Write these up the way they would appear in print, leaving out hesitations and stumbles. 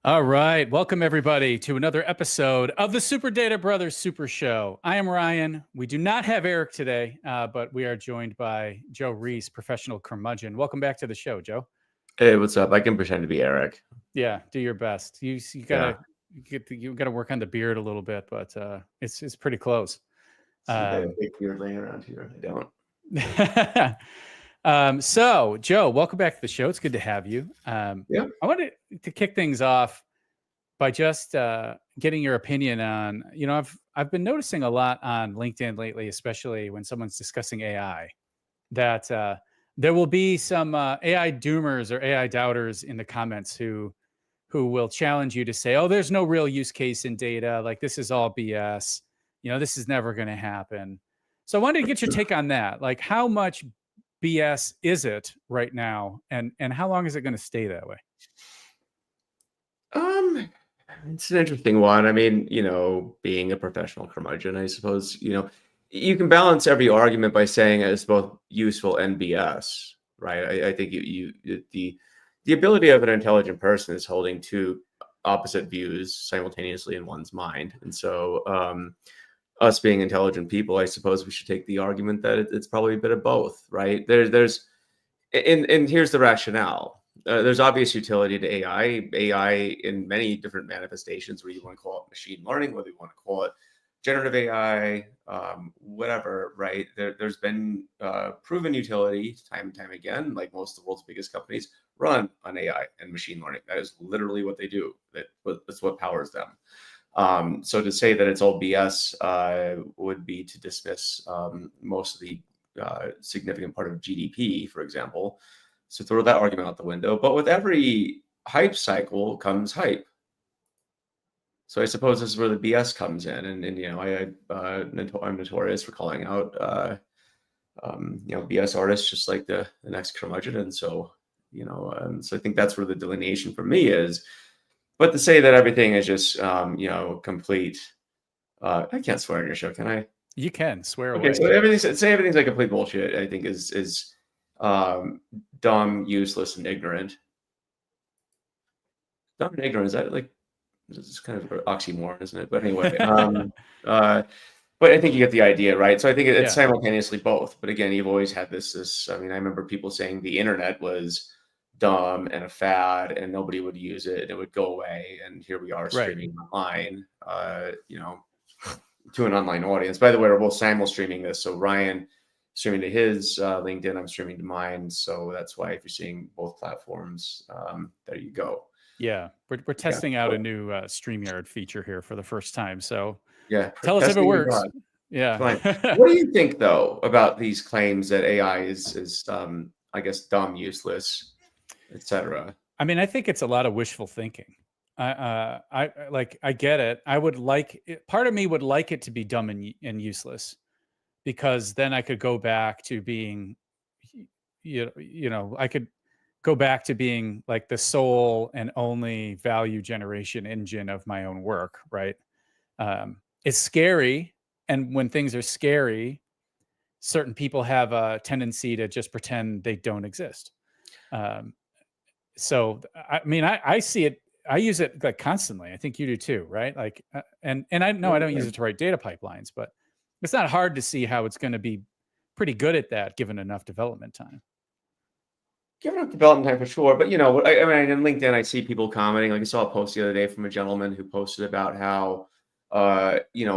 All right. Welcome, everybody, to another episode of the Super Data Brothers Super Show. I am Ryan. We do not have Eric today, but we are joined by Joe Reis, professional curmudgeon. Welcome back to the show, Joe. Hey, what's up? I can pretend to be Eric. Yeah, do your best. You Yeah. gotta work on the beard a little bit, but it's pretty close. See if I have a big beard laying around here. I don't. So, Joe, welcome back to the show. It's good to have you. Yeah. I wanted to kick things off by just getting your opinion on, I've been noticing a lot on LinkedIn lately, especially when someone's discussing AI, that there will be some AI doomers or AI doubters in the comments who will challenge you to say, oh, there's no real use case in data. Like, this is all BS. This is never going to happen. So I wanted to get your take on that. Like, how much BS is it right now? And how long is it going to stay that way? It's an interesting one. I mean, being a professional curmudgeon, I suppose, you can balance every argument by saying it's both useful and BS, right? I think the ability of an intelligent person is holding two opposite views simultaneously in one's mind. And so us being intelligent people, I suppose we should take the argument that it's probably a bit of both, right? And here's the rationale. There's obvious utility to AI in many different manifestations, where you want to call it machine learning, whether you want to call it generative AI, whatever, right? There's been proven utility time and time again. Like, most of the world's biggest companies run on AI and machine learning. That is literally what they do. That's what powers them. So to say that it's all BS would be to dismiss most of the significant part of GDP, for example. So throw that argument out the window. But with every hype cycle comes hype. So I suppose this is where the BS comes in. And I'm notorious for calling out BS artists, just like the next curmudgeon. And so, so I think that's where the delineation for me is. But to say that everything is just complete, I can't swear on your show, can I? You can swear Okay, away. so everything's like complete bullshit, I think is dumb, useless, and ignorant. Dumb and ignorant, is that like, this is kind of an oxymoron, isn't it? But anyway, but I think you get the idea, right? So I think it's simultaneously both. But again, you've always had this. I mean, I remember people saying the internet was dumb and a fad, and nobody would use it, and it would go away. And here we are streaming online, to an online audience. By the way, we're both simul streaming this. So Ryan streaming to his LinkedIn, I'm streaming to mine. So that's why if you're seeing both platforms, there you go. Yeah, we're testing out a new StreamYard feature here for the first time. So yeah, tell us if it works. Yeah. What do you think, though, about these claims that AI is I guess, dumb, useless, etc.? I mean, I think it's a lot of wishful thinking. I get it. I would like it, part of me would like it to be dumb and useless, because then I could go back to being, I could go back to being like the sole and only value generation engine of my own work, right? It's scary. And when things are scary, certain people have a tendency to just pretend they don't exist. So, I mean, I see it. I use it like constantly. I think you do too, right? Like, and I know I don't use it to write data pipelines, but it's not hard to see how it's going to be pretty good at that given enough development time. Given up development time for sure, but I mean, in LinkedIn, I see people commenting. Like, I saw a post the other day from a gentleman who posted about how,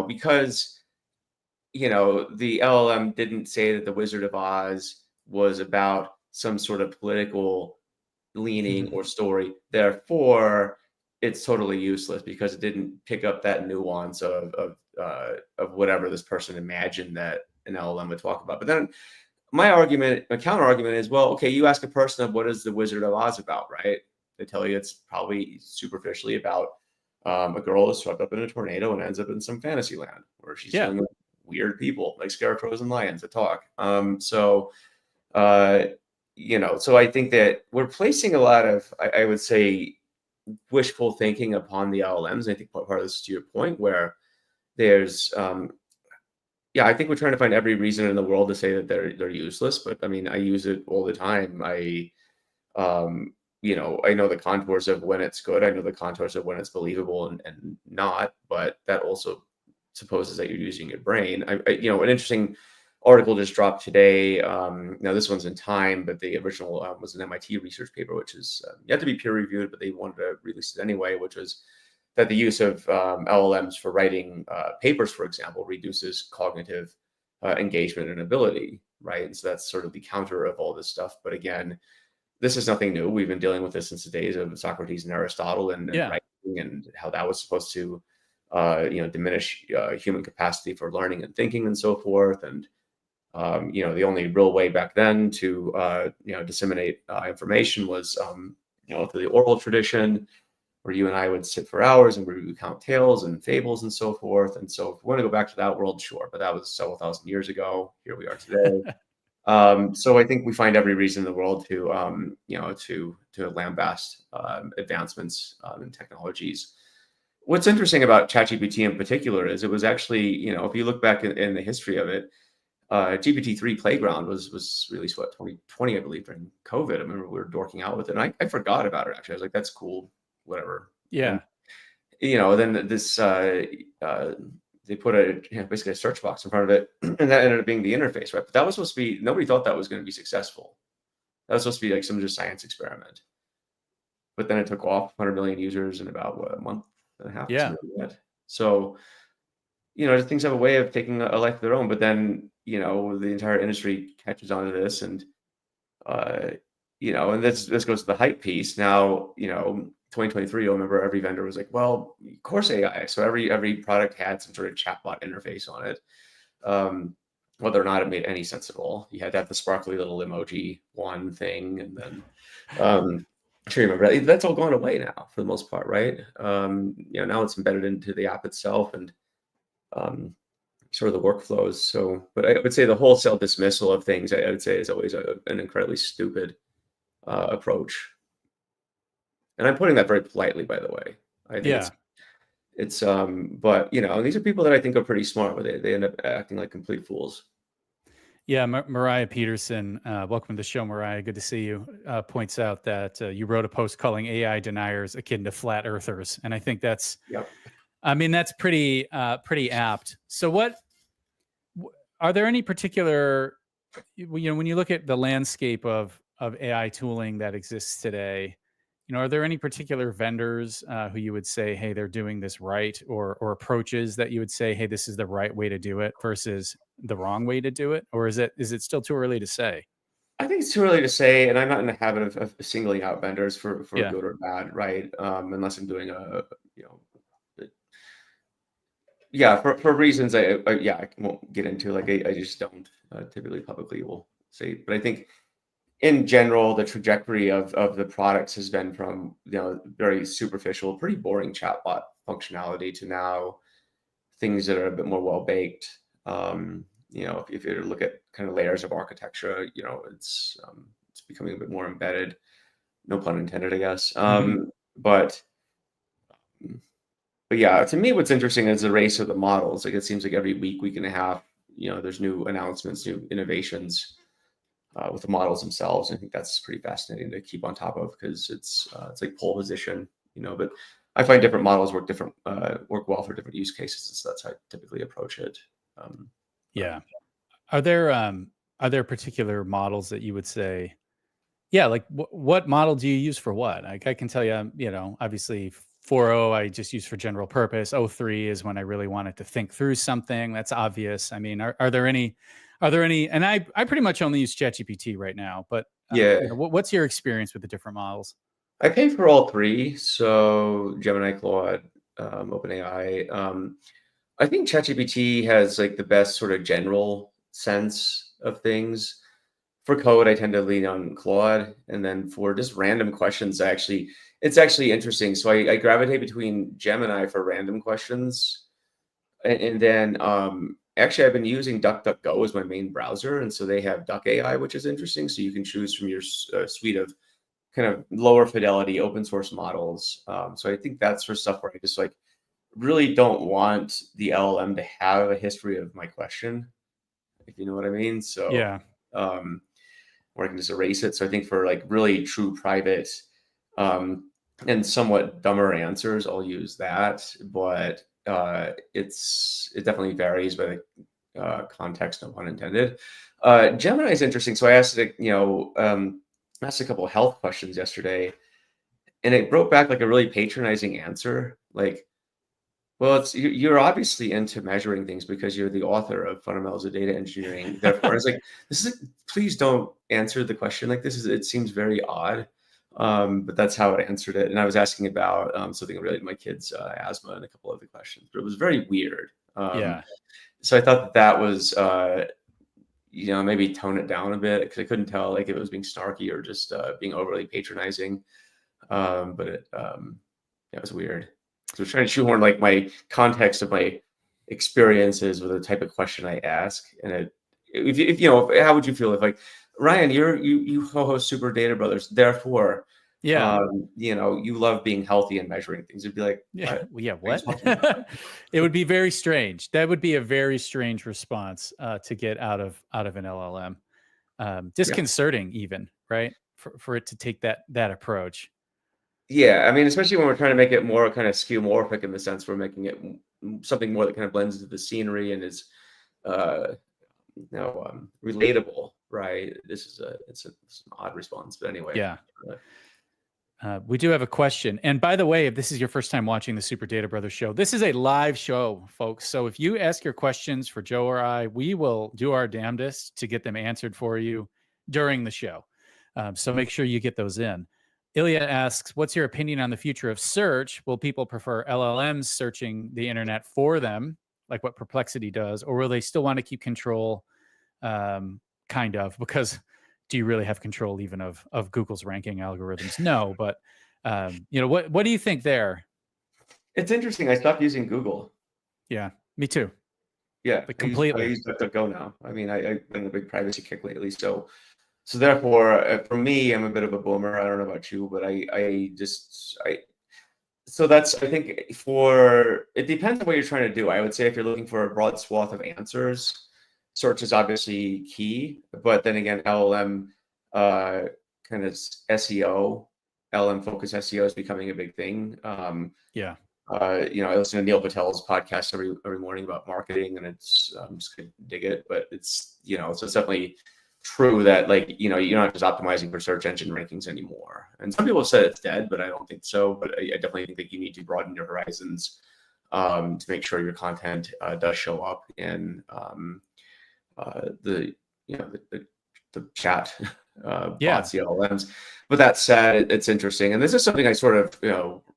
because the LLM didn't say that the Wizard of Oz was about some sort of political leaning or story, therefore it's totally useless because it didn't pick up that nuance of whatever this person imagined that an LLM would talk about. But then my counter argument is, well, okay, you ask a person, what is the Wizard of Oz about, right? They tell you it's probably superficially about a girl is swept up in a tornado and ends up in some fantasy land where she's dealing with weird people like scarecrows and lions that talk. So I think that we're placing a lot of, I would say, wishful thinking upon the LLMs. I think part of this is to your point, where there's I think we're trying to find every reason in the world to say that they're useless. But I mean, I use it all the time. I know the contours of when it's good. I know the contours of when it's believable and not, but that also supposes that you're using your brain. An interesting article just dropped today. Now this one's in Time, but the original was an MIT research paper, which is yet to be peer reviewed, but they wanted to release it anyway, which was that the use of LLMs for writing papers, for example, reduces cognitive engagement and ability, right? And so that's sort of the counter of all this stuff. But again, this is nothing new. We've been dealing with this since the days of Socrates and Aristotle and Yeah. writing, and how that was supposed to, diminish human capacity for learning and thinking and so forth. And the only real way back then to disseminate information was through the oral tradition, where you and I would sit for hours and we would count tales and fables and so forth. And so if we want to go back to that world, sure, but that was several thousand years ago. Here we are today. So I think we find every reason in the world to lambast advancements in technologies. What's interesting about ChatGPT in particular is it was actually, if you look back in the history of it, GPT-3 Playground was released, 2020, I believe, during COVID. I remember we were dorking out with it. And I forgot about it, actually. I was like, that's cool, whatever. Yeah. And, then this, they put basically a search box in front of it, and that ended up being the interface, right? But that was supposed to be, nobody thought that was going to be successful. That was supposed to be like some just science experiment. But then it took off, 100 million users in about a month and a half. Yeah. So, things have a way of taking a life of their own, but then, the entire industry catches on to this, and, and this goes to the hype piece. Now, 2023, you'll remember every vendor was like, well, of course AI. So every product had some sort of chatbot interface on it. Whether or not it made any sense at all. You had to have the sparkly little emoji one thing, and then I'm sure you remember that. That's all gone away now for the most part, right? Now it's embedded into the app itself and sort of the workflows. So, but I would say the wholesale dismissal of things, I would say, is always an incredibly stupid approach. And I'm putting that very politely, by the way. I think Yeah. it's but these are people that I think are pretty smart, but they end up acting like complete fools. Yeah, Mariah Peterson, welcome to the show, Mariah. Good to see you. Points out that you wrote a post calling AI deniers akin to flat earthers, and I think that's, Yep. I mean, that's pretty apt. So, are there any particular, when you look at the landscape of AI tooling that exists today, are there any particular vendors who you would say, hey, they're doing this right, or approaches that you would say, hey, this is the right way to do it versus the wrong way to do it? Or is it still too early to say? I think it's too early to say, and I'm not in the habit of singling out vendors for Yeah. good or bad, right? Unless I'm doing for reasons I won't get into. Like I just don't typically publicly will say, but I think in general the trajectory of the products has been from very superficial, pretty boring chatbot functionality to now things that are a bit more well baked. If you look at kind of layers of architecture, it's becoming a bit more embedded. No pun intended, I guess. But yeah, to me, what's interesting is the race of the models. Like it seems like every week and a half, there's new announcements, new innovations with the models themselves. I think that's pretty fascinating to keep on top of, because it's like pole position, But I find different models work well for different use cases, and so that's how I typically approach it. Yeah. Are there particular models that you would say, yeah, like what model do you use for what? Like I can tell you, obviously 4.0 I just use for general purpose. 03 is when I really wanted to think through something. That's obvious. I mean, are there any, and I pretty much only use ChatGPT right now, but what's your experience with the different models? I pay for all three. So Gemini, Claude, OpenAI. I think ChatGPT has like the best sort of general sense of things. For code, I tend to lean on Claude, and then for just random questions, it's actually interesting. So I gravitate between Gemini for random questions, and then actually I've been using DuckDuckGo as my main browser, and so they have Duck AI, which is interesting. So you can choose from your suite of kind of lower fidelity open source models. So I think that's for stuff where I just really don't want the LLM to have a history of my question, if you know what I mean. So Yeah. or I can just erase it. So I think for really true private and somewhat dumber answers, I'll use that, but it definitely varies by the context, no pun intended. Gemini is interesting. So I asked it, asked a couple of health questions yesterday, and it wrote back like a really patronizing answer. Like, well, you're obviously into measuring things because you're the author of Fundamentals of Data Engineering. Therefore, it's like, please don't answer the question like this. It seems very odd. But that's how it answered it. And I was asking about something related to my kids' asthma and a couple other questions, but it was very weird. Yeah. So I thought that was, maybe tone it down a bit, because I couldn't tell like if it was being snarky or just being overly patronizing. But it was weird. So I was trying to shoehorn like my context of my experiences with the type of question I ask. And if how would you feel if like, Ryan, you co-host Super Data Brothers, therefore, Yeah. you love being healthy and measuring things. It'd be like, Yeah. what? Yeah. Are you What? talking about? It would be very strange. That would be a very strange response to get out of an LLM. Yeah. Disconcerting, even, right? For it to take that approach. Yeah, I mean, especially when we're trying to make it more kind of skeuomorphic, in the sense we're making it something more that kind of blends into the scenery and is, uh, relatable, right? It's an odd response, but anyway. Yeah. uh, We do have a question. And by the way, if this is your first time watching the Super Data Brothers show, this is a live show, folks. So if you ask your questions for Joe or I, we will do our damnedest to get them answered for you during the show. So make sure you get those in. Ilya asks, what's your opinion on the future of search? Will people prefer LLMs searching the internet for them, like what Perplexity does, or will they still want to keep control, kind of? Because do you really have control even of Google's ranking algorithms? No, but what do you think there? It's interesting. I stopped using Google. Yeah, me too. Yeah, Like I completely. use DuckDuckGo now. I mean, I've been a big privacy kick lately, so therefore, for me, I'm a bit of a boomer. I don't know about you, but so that's, I think, it depends on what you're trying to do. I would say if you're looking for a broad swath of answers, search is obviously key. But then again, LLM kind of SEO, LLM focused SEO is becoming a big thing. Yeah. I listen to Neil Patel's podcast every morning about marketing, and it's just gonna dig it. But it's so it's definitely true that, like, you're not just optimizing for search engine rankings anymore. And some people have said it's dead, but I don't think so. But I definitely think that you need to broaden your horizons, to make sure your content does show up in the the chat Yeah. bots, the LLMs. But that said, it's interesting, and this is something I sort of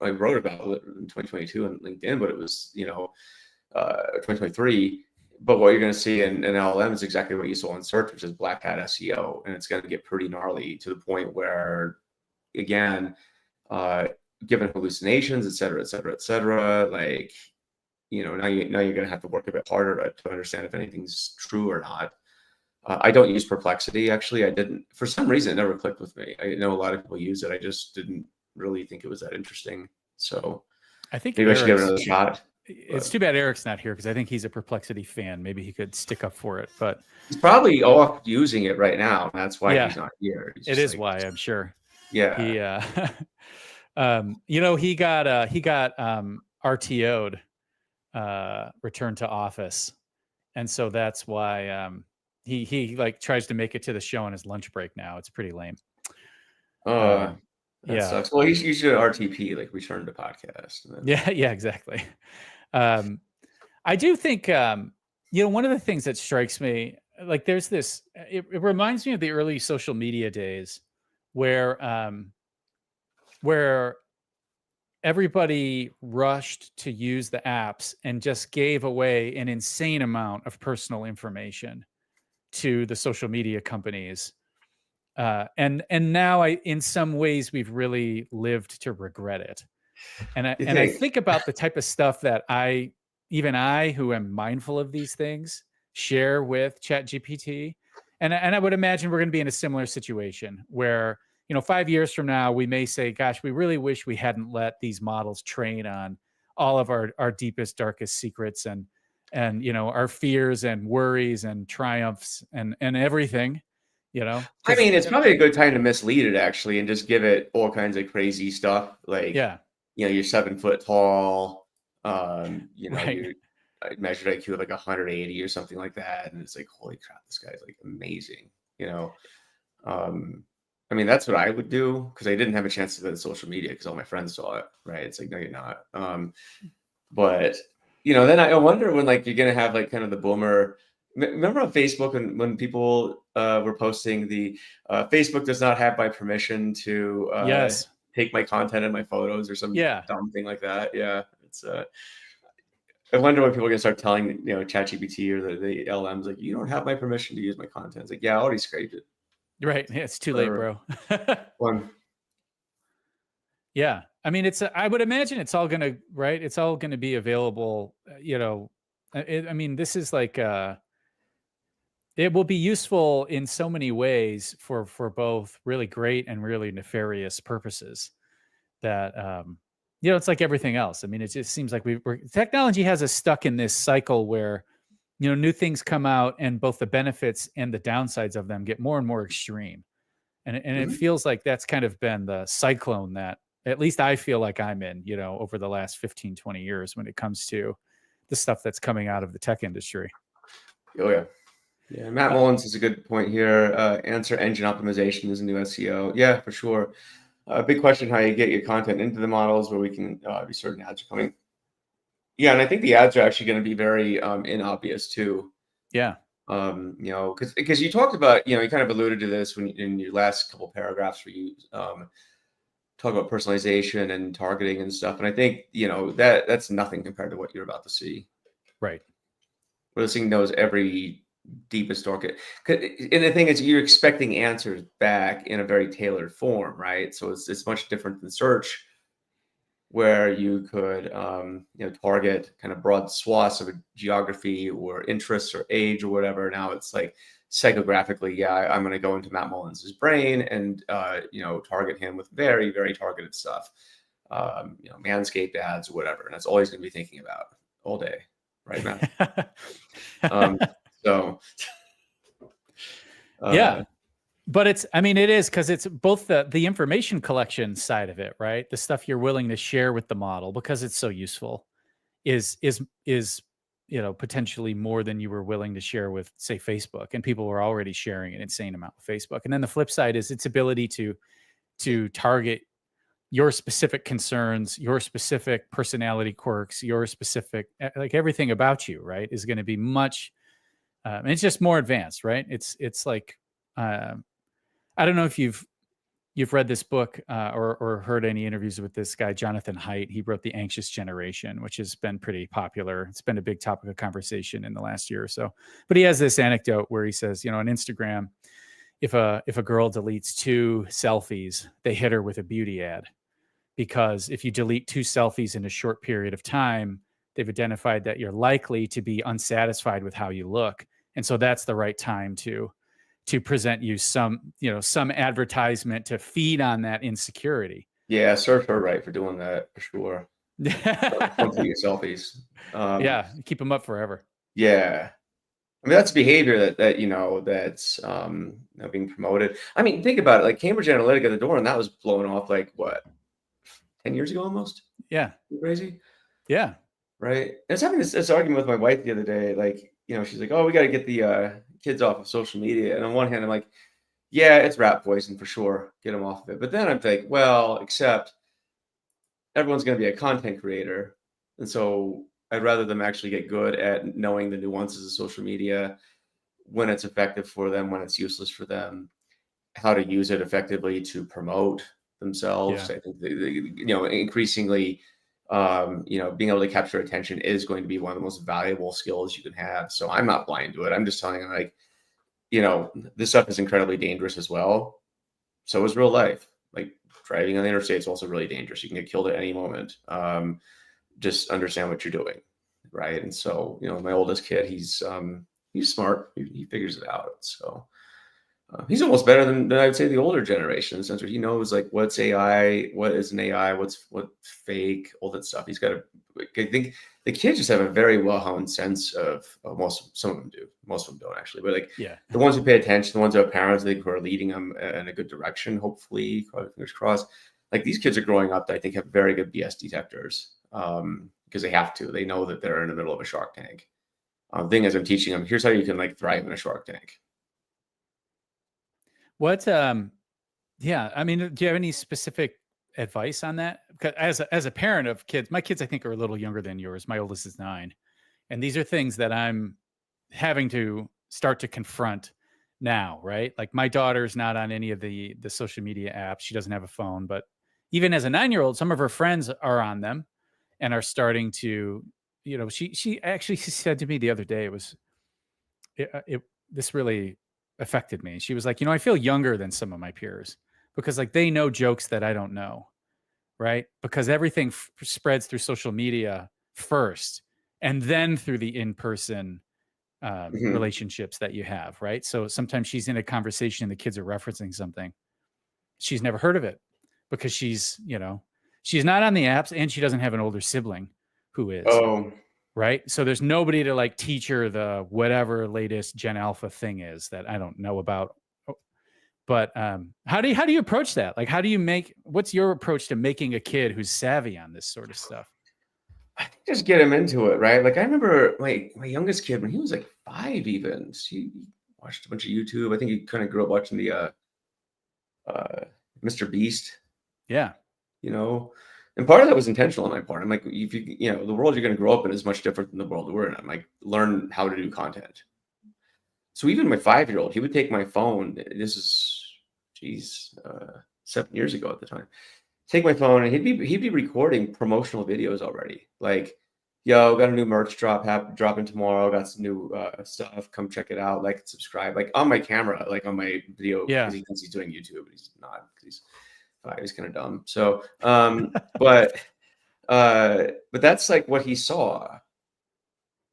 I wrote about in 2022 on LinkedIn, but it was 2023. But what you're going to see in LLM is exactly what you saw in search, which is black hat SEO, and it's going to get pretty gnarly, to the point where, again, given hallucinations, et cetera, et cetera, et cetera, like, now you're going to have to work a bit harder to understand if anything's true or not. I don't use Perplexity, actually. I didn't, for some reason, it never clicked with me. I know a lot of people use it. I just didn't really think it was that interesting. So I think maybe I should give it another shot. It's too bad Eric's not here, because I think he's a Perplexity fan. Maybe he could stick up for it. But He's probably off using it right now. And that's why yeah, he's not here. He's it just is like, why, I'm sure. yeah. He he got RTO'd, returned to office. And so that's why he like tries to make it to the show on his lunch break now. It's pretty lame. That Yeah. sucks. Well, you should RTP, like return to podcast. Yeah, yeah, exactly. I do think one of the things that strikes me, like, there's this, it reminds me of the early social media days where everybody rushed to use the apps and just gave away an insane amount of personal information to the social media companies. And now in some ways, we've really lived to regret it. And I think about the type of stuff that even I, who am mindful of these things, share with ChatGPT. And I would imagine we're going to be in a similar situation where, 5 years from now, we may say, gosh, we really wish we hadn't let these models train on all of our deepest, darkest secrets and our fears and worries and triumphs and everything. you know, I because mean, it's probably a good time to mislead it actually, and just give it all kinds of crazy stuff like, yeah, you're 7 foot tall, right, you're measured IQ of like 180 or something like that, and it's like, holy crap, this guy's like amazing, you know. Um, I mean, that's what I would do because I didn't have a chance to do it on social media because all my friends saw it, right? It's like, no, you're not. But then I wonder when like you're gonna have like kind of the boomer. Remember on Facebook when people were posting the Facebook does not have my permission to yes, take my content and my photos or some yeah, dumb thing like that. Yeah, it's. I wonder when people are gonna start telling ChatGPT or the LMs like you don't have my permission to use my content. It's like yeah, I already scraped it. right. Yeah, it's too late, Whatever. bro. One. Yeah. I mean, I would imagine it's all going to, right. It's all going to be available, I mean, this is like, it will be useful in so many ways for both really great and really nefarious purposes that, it's like everything else. I mean, it just seems like technology has us stuck in this cycle where, new things come out and both the benefits and the downsides of them get more and more extreme. And it Mhm. feels like that's kind of been the cyclone that at least I feel like I'm in, over the last 15, 20 years when it comes to the stuff that's coming out of the tech industry. Oh yeah. Yeah, Matt Uh, Mullins is a good point here. Answer engine optimization is a new SEO. Yeah, for sure. Big question how you get your content into the models where we can be certain ads are coming. Yeah, and I think the ads are actually going to be very inobvious too. yeah. Because you talked about, you kind of alluded to this when in your last couple paragraphs where you talk about personalization and targeting and stuff. And I think, that's nothing compared to what you're about to see. Right. Where this thing knows every deepest dark. And the thing is, you're expecting answers back in a very tailored form, right? So it's much different than search, where you could target kind of broad swaths of a geography or interests or age or whatever. Now it's like psychographically, yeah, I'm going to go into Matt Mullins's brain and target him with very, very targeted stuff. Manscaped ads or whatever, and that's all he's going to be thinking about all day, right, Matt? Um, so Yeah. uh, But I mean, it is because it's both the information collection side of it, right? The stuff you're willing to share with the model because it's so useful is potentially more than you were willing to share with, say, Facebook, and people were already sharing an insane amount with Facebook. And then the flip side is its ability to target your specific concerns, your specific personality quirks, your specific like everything about you, right, is going to be much. It's just more advanced, right? It's like. Um, I don't know if you've read this book or heard any interviews with this guy, Jonathan Haidt. He wrote The Anxious Generation, which has been pretty popular. It's been a big topic of conversation in the last year or so. But he has this anecdote where he says, on Instagram, if a girl deletes 2 selfies, they hit her with a beauty ad. Because if you delete 2 selfies in a short period of time, they've identified that you're likely to be unsatisfied with how you look. And so that's the right time to present you some advertisement to feed on that insecurity. yeah, search her right for doing that for sure. Don't do your selfies. Yeah, keep them up forever. Yeah. I mean, that's behavior that's being promoted. I mean, think about it. Like Cambridge Analytica, the door, and that was blown off like what, 10 years ago almost? Yeah, Crazy, yeah, right? I was having this argument with my wife the other day. Like, she's like, "Oh, we got to get the kids off of social media." And on one hand, I'm like, "Yeah, it's rat poison for sure. Get them off of it." But then I'm like, "Well, except everyone's going to be a content creator, and so I'd rather them actually get good at knowing the nuances of social media, when it's effective for them, when it's useless for them, how to use it effectively to promote themselves." yeah, I think increasingly, being able to capture attention is going to be one of the most valuable skills you can have. So I'm not blind to it. I'm just telling them like, this stuff is incredibly dangerous as well. So is real life. Like driving on the interstate is also really dangerous. You can get killed at any moment. Just understand what you're doing, right? And so, my oldest kid, he's smart. He figures it out. So he's almost better than I would say the older generation, since he knows like what's AI, what is an AI, what's fake, all that stuff. He's got a I think the kids just have a very well-honed sense of some of them do. Most of them don't actually, but like Yeah. the ones who pay attention, the ones who have parents, I think, who are leading them in a good direction, hopefully, fingers crossed. Like these kids are growing up, I think, have very good BS detectors because they have to. They know that they're in the middle of a Shark Tank. The thing is, I'm teaching them, here's how you can like thrive in a Shark Tank. What, yeah, I mean, do you have any specific advice on that? Because as a parent of kids, my kids, I think, are a little younger than yours. My oldest is 9. And these are things that I'm having to start to confront now, right? Like my daughter's not on any of the social media apps. She doesn't have a phone, but even as a 9-year-old, some of her friends are on them and are starting to, she actually said to me the other day, this really affected me. She was like, I feel younger than some of my peers because like they know jokes that I don't know, right? Because everything spreads through social media first and then through the in-person relationships that you have, right? So sometimes she's in a conversation and the kids are referencing something. She's never heard of it because she's not on the apps and she doesn't have an older sibling who is. Oh, right. So there's nobody to like teach her the whatever latest Gen Alpha thing is that I don't know about. But how do you approach that? Like, what's your approach to making a kid who's savvy on this sort of stuff? I think just get him into it, right? Like I remember my youngest kid when he was like 5, even he watched a bunch of YouTube. I think he kind of grew up watching the Mr. Beast, Yeah. And part of that was intentional on my part. I'm like, if the world you're going to grow up in is much different than the world we're in. I'm like, learn how to do content. So even my 5-year-old, he would take my phone. This is, 7 years ago at the time. Take my phone and he'd be recording promotional videos already. Like, yo, got a new merch dropping tomorrow. Got some new stuff. Come check it out. Like, subscribe. Like on my camera, like on my video. Yeah. Because he thinks he's doing YouTube, but he's not. Because he's 5. He's kind of dumb. So, but that's like what he saw.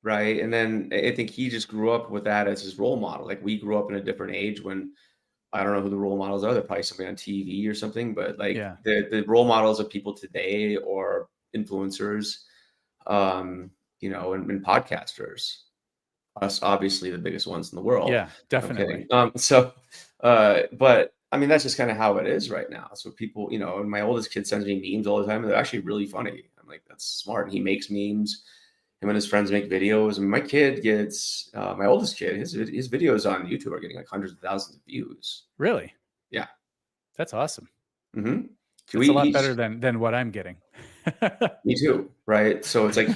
Right. And then I think he just grew up with that as his role model. Like we grew up in a different age when I don't know who the role models are. They're probably somebody on TV or something, but like the role models of people today or influencers, and podcasters, us obviously the biggest ones in the world. Yeah, definitely. But I mean, that's just kind of how it is right now. So people, and my oldest kid sends me memes all the time. And they're actually really funny. I'm like, that's smart. And he makes memes. Him and his friends make videos. And my kid gets, my oldest kid, his videos on YouTube are getting like hundreds of thousands of views. Really? Yeah. That's awesome. Mm-hmm. It's a lot better than what I'm getting. Me too. Right. So it's like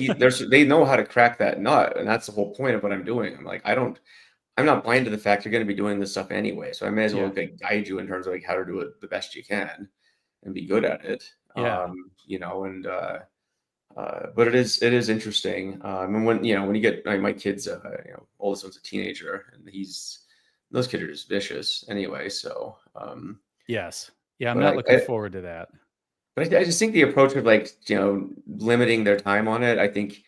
they know how to crack that nut. And that's the whole point of what I'm doing. I'm like, I'm not blind to the fact you're going to be doing this stuff anyway. So I may as well guide you in terms of like how to do it the best you can and be good at it. Yeah. But it is interesting. And when you get my kid's, oldest one's a teenager and those kids are just vicious anyway. So, yes. Yeah. I'm not looking forward to that. But I just think the approach of like, limiting their time on it, I think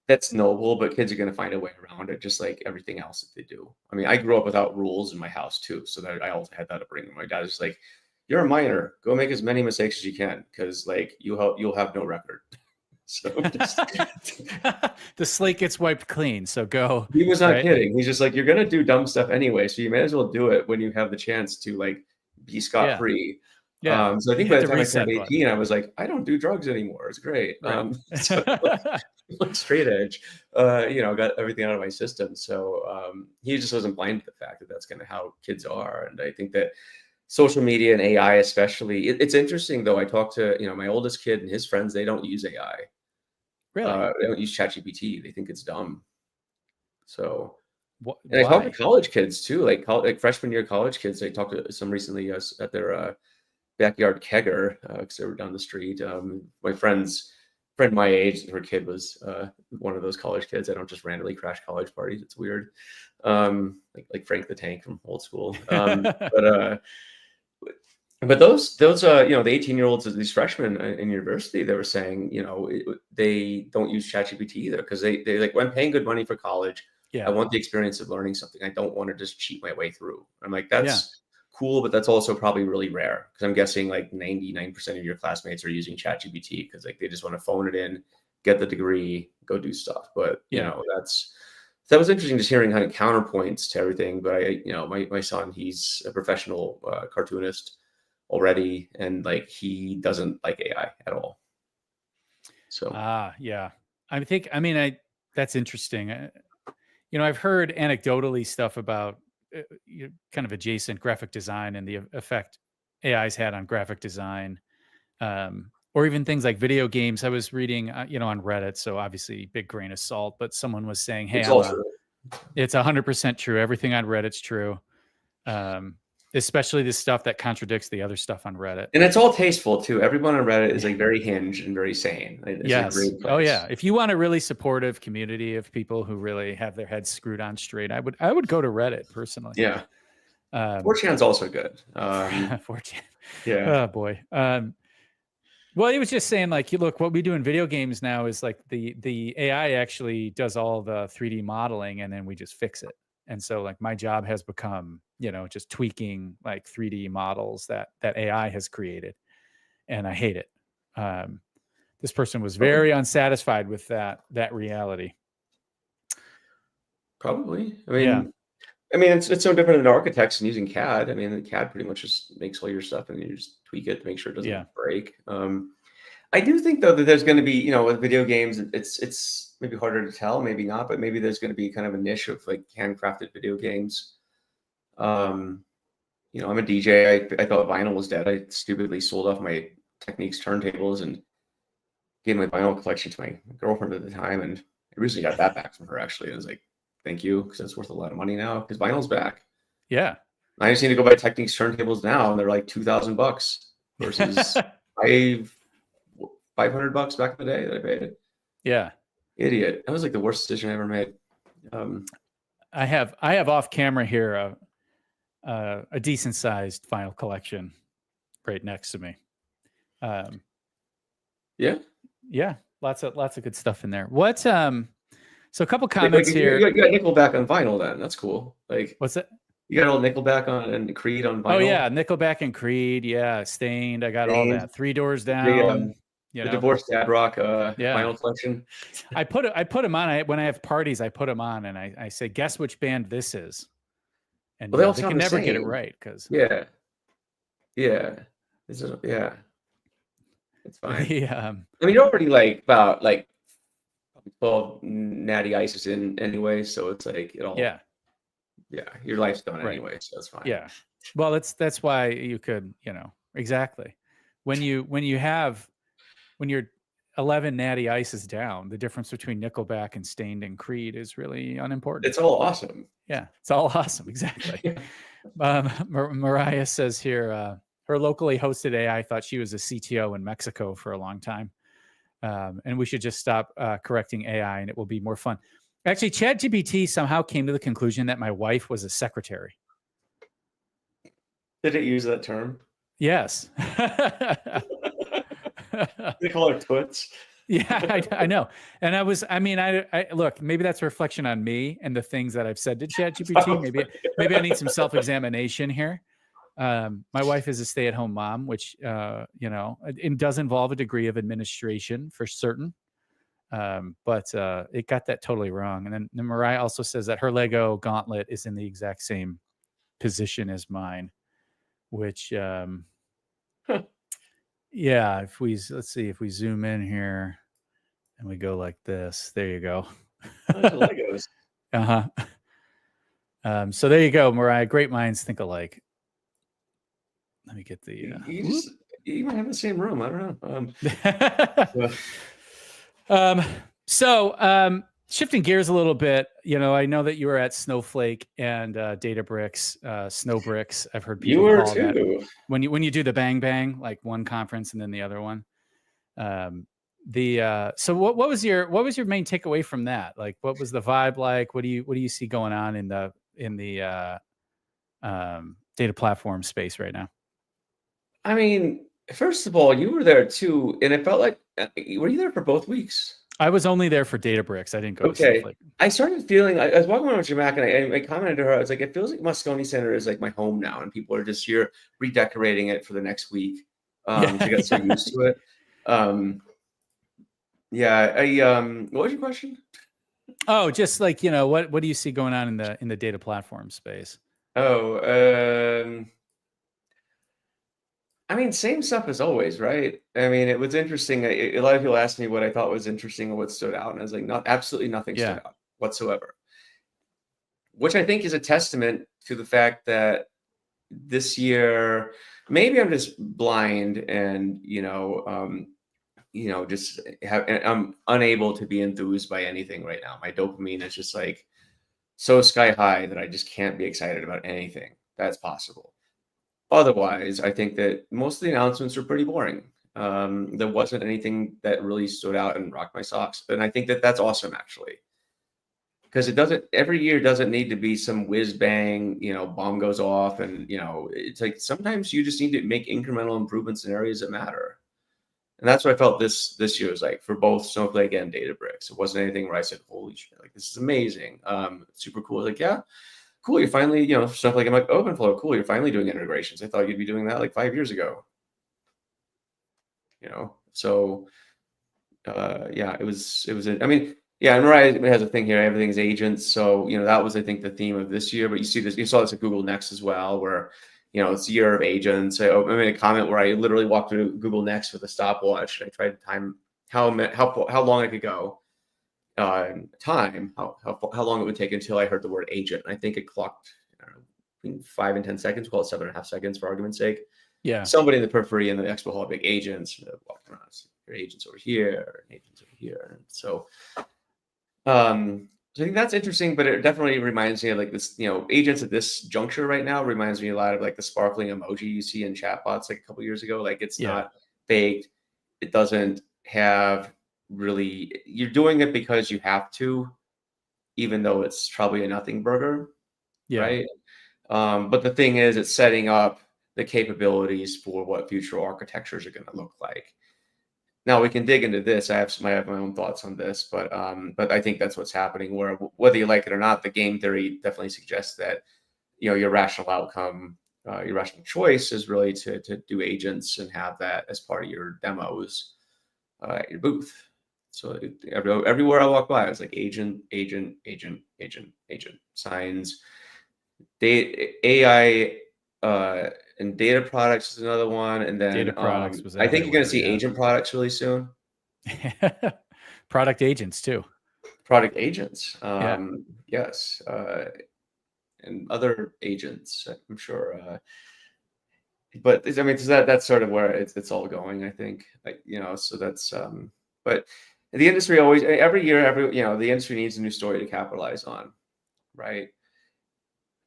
that's noble, but kids are going to find a way around it, just like everything else that they do. I mean, I grew up without rules in my house too. So that I also had that upbringing. My dad was like, you're a minor, go make as many mistakes as you can. Cause like you'll have no record. So the slate gets wiped clean. So go. He was not kidding. He's just like, you're going to do dumb stuff anyway. So you may as well do it when you have the chance to like be scot-free. Yeah. So I think by the time I turned 18, I was like, I don't do drugs anymore. It's great. Right. So, like straight edge, got everything out of my system. So he just wasn't blind to the fact that that's kind of how kids are. And I think that social media and AI, especially, it's interesting though. I talked to, my oldest kid and his friends, they don't use AI. Really? They don't use ChatGPT. They think it's dumb. So, and I talked to college kids too, like freshman year college kids. I talked to some recently at their backyard kegger because they were down the street. My friend my age, her kid was one of those college kids. I don't just randomly crash college parties. It's weird, like Frank the Tank from old school. But those the 18-year-olds, these freshmen in university, they were saying, they don't use ChatGPT either because they like, when paying good money for college, I want the experience of learning something. I don't want to just cheat my way through. I'm like, that's cool, but that's also probably really rare because I'm guessing like 99% of your classmates are using ChatGPT because like they just want to phone it in, get the degree, go do stuff. But you Yeah. know, that was interesting, just hearing kind of counterpoints to everything. But my son, he's a professional cartoonist already, and like he doesn't like AI at all. So Yeah. That's interesting. I've heard anecdotally stuff about kind of adjacent graphic design and the effect AI's had on graphic design, or even things like video games. I was reading, on Reddit, so obviously big grain of salt, but someone was saying, "Hey, it's all true. it's 100% true. Everything on Reddit's true, especially the stuff that contradicts the other stuff on Reddit." And it's all tasteful too. Everyone on Reddit is like very hinged and very sane. It's a Yes. great Oh place. yeah. If you want a really supportive community of people who really have their heads screwed on straight, I would go to Reddit personally. Yeah. Um, 4chan's also good. 4chan. Yeah. Oh boy. Well, he was just saying, like, you look, what we do in video games now is like the AI actually does all the 3D modeling, and then we just fix it. And so like my job has become, just tweaking like 3D models that AI has created, and I hate it. This person was very unsatisfied with that reality. Probably. Yeah. It's so different than architects and using CAD. I mean, the CAD pretty much just makes all your stuff, and you just tweak it to make sure it doesn't break. I do think though that there's going to be, with video games, it's maybe harder to tell, maybe not, but maybe there's going to be kind of a niche of like handcrafted video games. I'm a DJ. I thought vinyl was dead. I stupidly sold off my Techniques turntables and gave my vinyl collection to my girlfriend at the time, and I recently got that back from her actually. I was like, thank you, because it's worth a lot of money now because vinyl's back. Yeah. I just need to go buy Techniques turntables now, and they're like $2,000 versus $500 back in the day that I paid it. Yeah. Idiot. That was like the worst decision I ever made. I have off camera here a decent sized vinyl collection right next to me. Yeah. Lots of good stuff in there. What so a couple comments here. You got Nickelback on vinyl then. That's cool. Like, what's that? You got old Nickelback on and Creed on vinyl. Oh yeah, Nickelback and Creed. Yeah, Stained. I got all that. 3 Doors Down. The Divorced Dad Rock vinyl collection. I put them on. When I have parties, I put them on, and I say, guess which band this is. And they all they can never get it right because yeah. It's fine. You're already like about like 12 natty ices in anyway, so it's like it all. Yeah, your life's done anyway, so that's fine. Yeah, well, that's why you could, exactly when you're 11 natty ices down, the difference between Nickelback and Stained and Creed is really unimportant. It's all awesome. Yeah, it's all awesome. Exactly. Mariah says here, her locally hosted AI thought she was a CTO in Mexico for a long time. And we should just stop correcting AI and it will be more fun. Actually, ChatGPT somehow came to the conclusion that my wife was a secretary. Did it use that term? Yes. They call her Toots. Yeah, I know. And I look, maybe that's a reflection on me and the things that I've said to ChatGPT. Maybe I need some self-examination here. My wife is a stay-at-home mom, which, it does involve a degree of administration for certain. But it got that totally wrong. And then Mariah also says that her Lego gauntlet is in the exact same position as mine, which, yeah, let's see if we zoom in here and we go like this, there you go. Legos. So there you go, Mariah. Great minds think alike. Let me get the. You might have the same room. I don't know. So shifting gears a little bit, I know that you were at Snowflake and Databricks, Snowbricks. I've heard people call that when you do the bang bang, like one conference and then the other one. So what was your main takeaway from that? Like, what was the vibe like? What do you see going on in the data platform space right now? First of all, you were there too, and it felt like, were you there for both weeks? I was only there for Databricks. I didn't go to Snowflake. I started feeling, I was walking around with Jamak, and I commented to her, I was like, it feels like Moscone Center is like my home now, and people are just here redecorating it for the next week to get so used to it. Yeah. What was your question? Oh, just like, what do you see going on in the data platform space? Oh, I mean, same stuff as always, right? I mean, it was interesting. A lot of people asked me what I thought was interesting or what stood out, and I was like, not absolutely nothing stood Yeah. out whatsoever. Which I think is a testament to the fact that this year, maybe I'm just blind and just I'm unable to be enthused by anything right now. My dopamine is just like so sky high that I just can't be excited about anything that's possible. Otherwise, I think that most of the announcements were pretty boring. There wasn't anything that really stood out and rocked my socks, and I think that that's awesome actually, because it doesn't every year doesn't need to be some whiz bang, bomb goes off, and it's like sometimes you just need to make incremental improvements in areas that matter. And that's what I felt this year was like for both Snowflake and Databricks. It wasn't anything where I said, "Holy shit, like this is amazing, super cool." Like, yeah, cool. You're finally, stuff like I'm like OpenFlow. Cool, you're finally doing integrations. I thought you'd be doing that like 5 years ago. So yeah, it was. I mean, yeah, and Mariah has a thing here. Everything's agents. So that was I think the theme of this year. But you saw this at Google Next as well, where it's year of agents. I made a comment where I literally walked through Google Next with a stopwatch. And I tried to time how long I could go. How long it would take until I heard the word agent. And I think it clocked, I don't know, between 5 and 10 seconds. Call it 7.5 seconds for argument's sake. Yeah. Somebody in the periphery in the expo hall, big agents, walking around. Your agents over here, agents over here. And so I think that's interesting, but it definitely reminds me of like this, agents at this juncture right now reminds me a lot of like the sparkling emoji you see in chatbots like a couple years ago. Like it's Yeah. not baked. It doesn't have really, you're doing it because you have to, even though it's probably a nothing burger, Yeah. right? But the thing is, it's setting up the capabilities for what future architectures are going to look like. Now we can dig into this. I have my own thoughts on this, but I think that's what's happening. Where whether you like it or not, the game theory definitely suggests that your rational outcome, your rational choice is really to do agents and have that as part of your demos at your booth. So everywhere I walk by, I was like agent, agent, agent, agent, agent. Signs, AI, and data products is another one, and then Data products was I think you're going to everywhere. see Yeah. agent products really soon. Product agents too. Product agents, Yeah. yes, and other agents, I'm sure. But I mean, that's sort of where it's all going, I think. Like so that's. But the industry always every year, the industry needs a new story to capitalize on, right?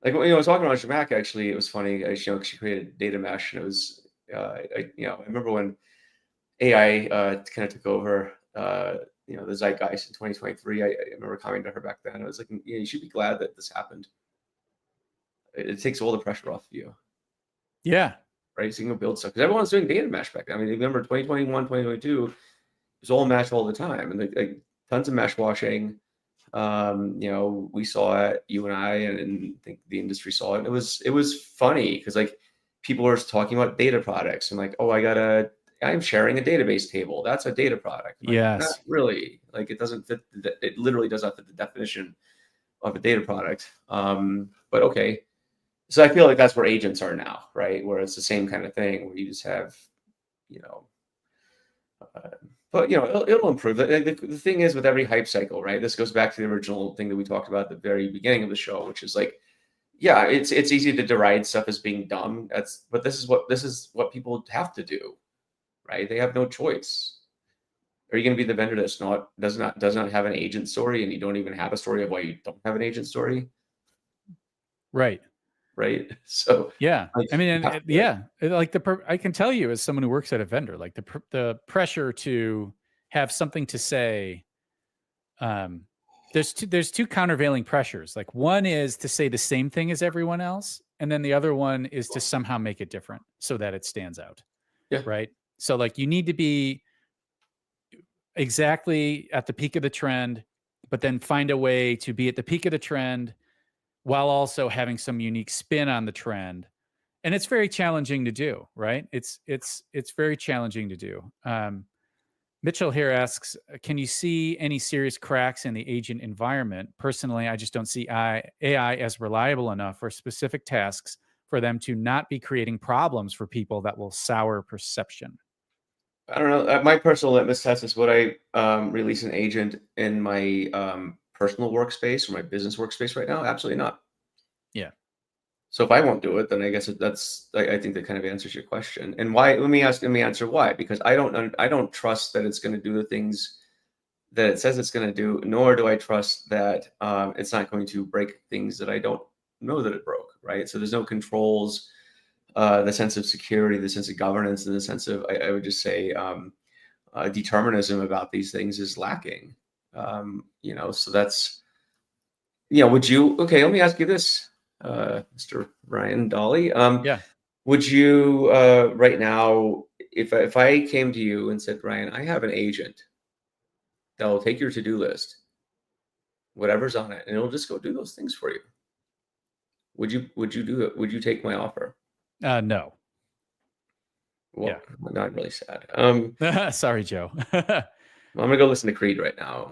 Like I was talking about Shamak actually, it was funny. She created data mesh, and it was I remember when AI kind of took over the zeitgeist in 2023. I remember commenting to her back then. I was like, you should be glad that this happened. It takes all the pressure off of you, Yeah. right? So you can go build stuff because everyone's doing data mesh back then. I mean, remember 2021, 2022, it was all mesh all the time, and like tons of mesh washing. We saw it, you and I think the industry saw it. It was funny because like people were talking about data products and like, oh, I'm sharing a database table. That's a data product. I'm like, not Yes. really. Like it doesn't fit. It literally does not fit the definition of a data product. But okay. So I feel like that's where agents are now, right? Where it's the same kind of thing where you just have, you know, uh, but it'll improve. The thing is with every hype cycle, right? This goes back to the original thing that we talked about at the very beginning of the show, which is like, yeah, it's easy to deride stuff as being dumb. But this is what people have to do, right? They have no choice. Are you going to be the vendor that's does not have an agent story, and you don't even have a story of why you don't have an agent story, Right. right? So Yeah. like, I mean, you and have to. yeah, like I can tell you as someone who works at a vendor, like the pressure to have something to say. Um, there's two countervailing pressures. Like one is to say the same thing as everyone else, and then the other one is to somehow make it different so that it stands out. Yeah. Right. So like you need to be exactly at the peak of the trend, but then find a way to be at the peak of the trend while also having some unique spin on the trend. And it's very challenging to do, right? It's very challenging to do. Mitchell here asks, can you see any serious cracks in the agent environment? Personally, I just don't see AI as reliable enough for specific tasks for them to not be creating problems for people that will sour perception. I don't know. My personal litmus test is, would I release an agent in my personal workspace or my business workspace right now? Absolutely not. Yeah. So if I won't do it, then I guess I think that kind of answers your question. And why? Let me answer why. Because I don't trust that it's going to do the things that it says it's going to do, nor do I trust that it's not going to break things that I don't know that it broke. Right. So there's no controls, the sense of security, the sense of governance, and the sense of, I would just say, determinism about these things is lacking. So that's, would you? Okay, let me ask you this. Mr. Ryan Dolly. Yeah. Would you right now, if I came to you and said, Ryan, I have an agent that will take your to-do list, whatever's on it, and it'll just go do those things for you. Would you do it? Would you take my offer? No. Well, now I'm really sad. Sorry, Joe. I'm gonna go listen to Creed right now.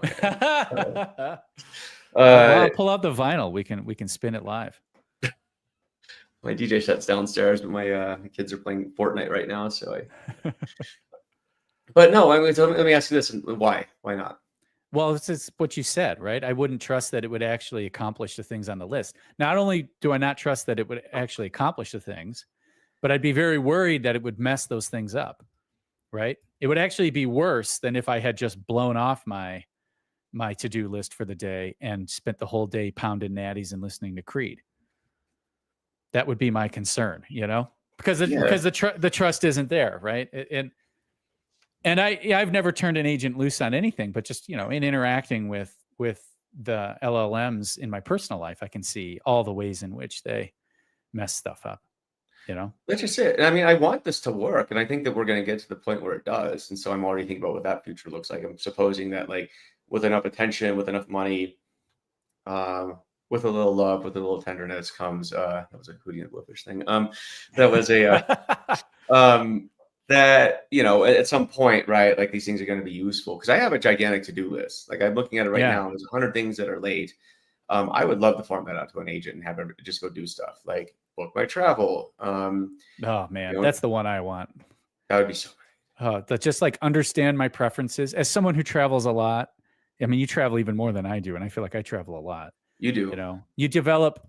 Well, I'll pull out the vinyl. We can spin it live. My DJ set's downstairs, but my kids are playing Fortnite right now. So but no, let me ask you this: why? Why not? Well, this is what you said, right? I wouldn't trust that it would actually accomplish the things on the list. Not only do I not trust that it would actually accomplish the things, but I'd be very worried that it would mess those things up, right? It would actually be worse than if I had just blown off my to-do list for the day and spent the whole day pounding natties and listening to Creed. That would be my concern, because the trust isn't there, right? And I've never turned an agent loose on anything, but just in interacting with the LLMs in my personal life, I can see all the ways in which they mess stuff up. That's just it. I mean, I want this to work, and I think that we're going to get to the point where it does. And so I'm already thinking about what that future looks like. I'm supposing that, like, with enough attention, with enough money, with a little love, with a little tenderness comes. That was a Hootie and the Blowfish thing. That was a that at some point, right? Like, these things are going to be useful, because I have a gigantic to-do list. Like, I'm looking at it right now. There's 100 things that are late. I would love to farm that out to an agent and have it just go do stuff like book my travel. Oh man, that's the one I want. That would be so great. That just like understand my preferences as someone who travels a lot. I mean, you travel even more than I do, and I feel like I travel a lot. You do. You develop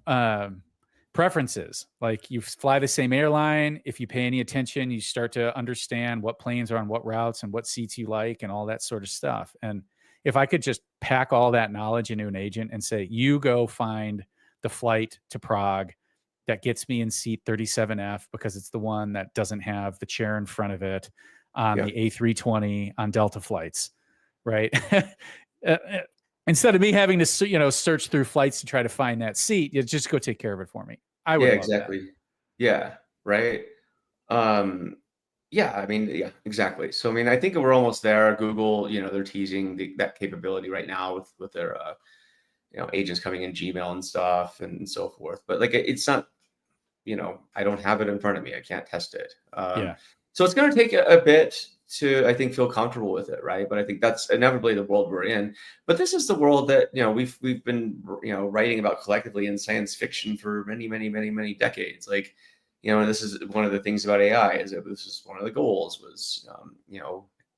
preferences. Like, you fly the same airline. If you pay any attention, you start to understand what planes are on what routes and what seats you like and all that sort of stuff. And if I could just pack all that knowledge into an agent and say, you go find the flight to Prague that gets me in seat 37F because it's the one that doesn't have the chair in front of it on the A320 on Delta flights, right? Instead of me having to, search through flights to try to find that seat, you just go take care of it for me. I would love exactly. that. Yeah, right. Yeah, I mean, yeah, exactly. So, I mean, I think we're almost there. Google, they're teasing that capability right now with their, agents coming in Gmail and stuff and so forth. But, like, it's not, I don't have it in front of me. I can't test it. So it's going to take a bit to, I think, feel comfortable with it, right? But I think that's inevitably the world we're in. But this is the world that we've been writing about collectively in science fiction for many, many, many, many decades. Like, and this is one of the things about AI, is that this is one of the goals was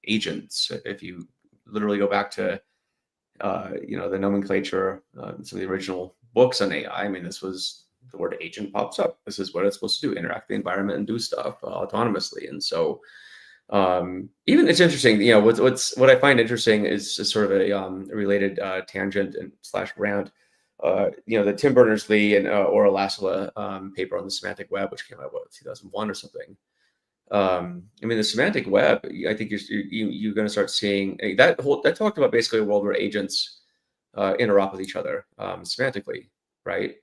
agents. If you literally go back to the nomenclature, some of the original books on AI, I mean, this was, the word agent pops up. This is what it's supposed to do: interact with the environment and do stuff autonomously. And so even it's interesting, what I find interesting is sort of a related tangent and / rant. The Tim Berners-Lee and Ora Lassila paper on the semantic web, which came out 2001 or something. I mean, the semantic web, I think you're going to start seeing that talked about basically a world where agents interop with each other semantically, right?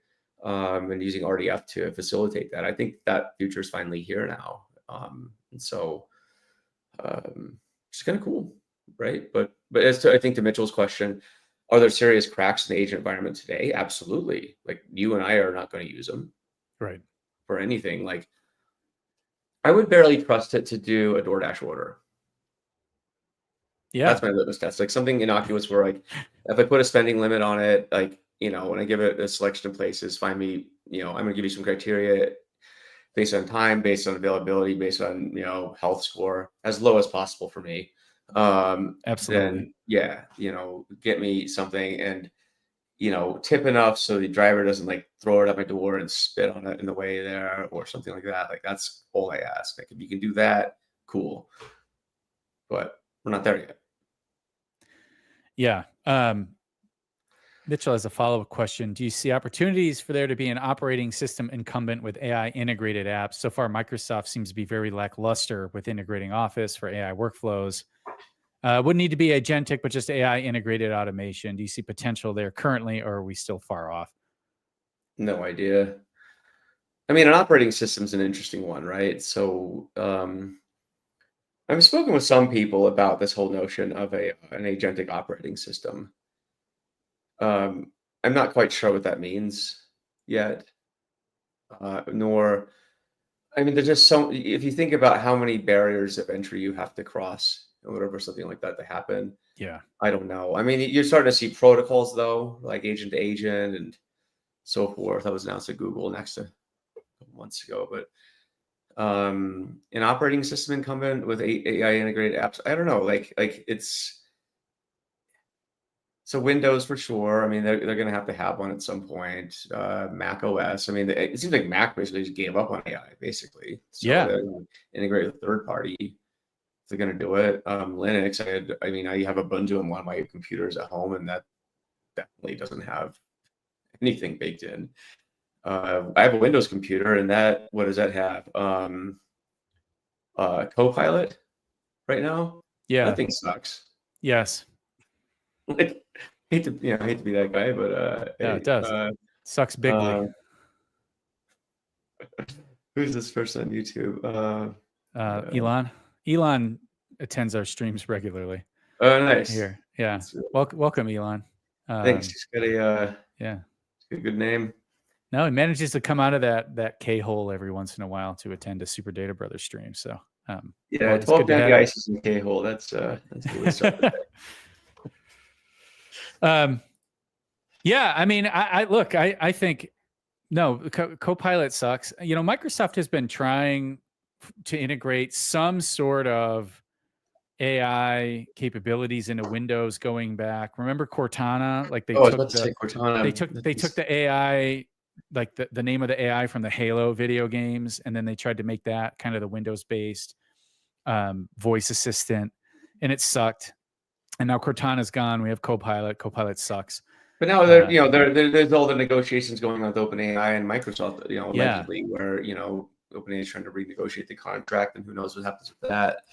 And using RDF to facilitate that. I think that future is finally here now. And so it's kind of cool, right? But as to, I think, to Mitchell's question, are there serious cracks in the agent environment today? Absolutely. Like, you and I are not going to use them, right, for anything. Like, I would barely trust it to do a DoorDash order. Yeah, That's my litmus test. Like something innocuous where like if I put a spending limit on it, like, when I give it a selection of places, find me, I'm gonna give you some criteria based on time, based on availability, based on, health score, as low as possible for me. absolutely. Then yeah, get me something and tip enough so the driver doesn't like throw it at my door and spit on it in the way there or something like that. Like that's all I ask. Like if you can do that, cool. But we're not there yet. Yeah. Mitchell has a follow-up question. Do you see opportunities for there to be an operating system incumbent with AI integrated apps? So far, Microsoft seems to be very lackluster with integrating Office for AI workflows. Wouldn't need to be agentic, but just AI integrated automation. Do you see potential there currently, or are we still far off? No idea. I mean, an operating system's an interesting one, right? So, I've spoken with some people about this whole notion of an agentic operating system. I'm not quite sure what that means yet, nor I mean, there's just so if you think about how many barriers of entry you have to cross in order for something like that to happen, Yeah. I don't know. I mean, you're starting to see protocols though, like agent to agent and so forth. That was announced at Google next to a couple months ago, but an operating system incumbent with AI integrated apps. I don't know. Like it's so Windows for sure. I mean, they're going to have one at some point. Mac OS. I mean, it seems like Mac basically just gave up on AI, basically. So Yeah. they're going to integrate with third party. If they're going to do it. Linux. I have Ubuntu on one of my computers at home, and that definitely doesn't have anything baked in. I have a Windows computer, and what does that have? Copilot right now. That Yeah. thing sucks. Yes. Like, hate to be that guy, but Yeah, it hey, does. Sucks bigly. who's this person on YouTube? Elon. Elon attends our streams regularly Oh, nice. here. Yeah. That's really- Welcome, Elon. Thanks. He's got Yeah. a good name. No, he manages to come out of that K hole every once in a while to attend a Super Data Brothers stream. So, Yeah, always 12 good to Natty have Ices and K-hole. That's really something. you. Yeah, I mean, I think no, Copilot sucks. Microsoft has been trying to integrate some sort of AI capabilities into Windows going back. Remember Cortana? Like I was about to say Cortana. they took the AI, like the name of the AI from the Halo video games, and then they tried to make that kind of the Windows based voice assistant, and it sucked. And now Cortana's gone. We have Copilot. Copilot sucks. But now there's all the negotiations going on with OpenAI and Microsoft, allegedly, where OpenAI is trying to renegotiate the contract, and who knows what happens with that.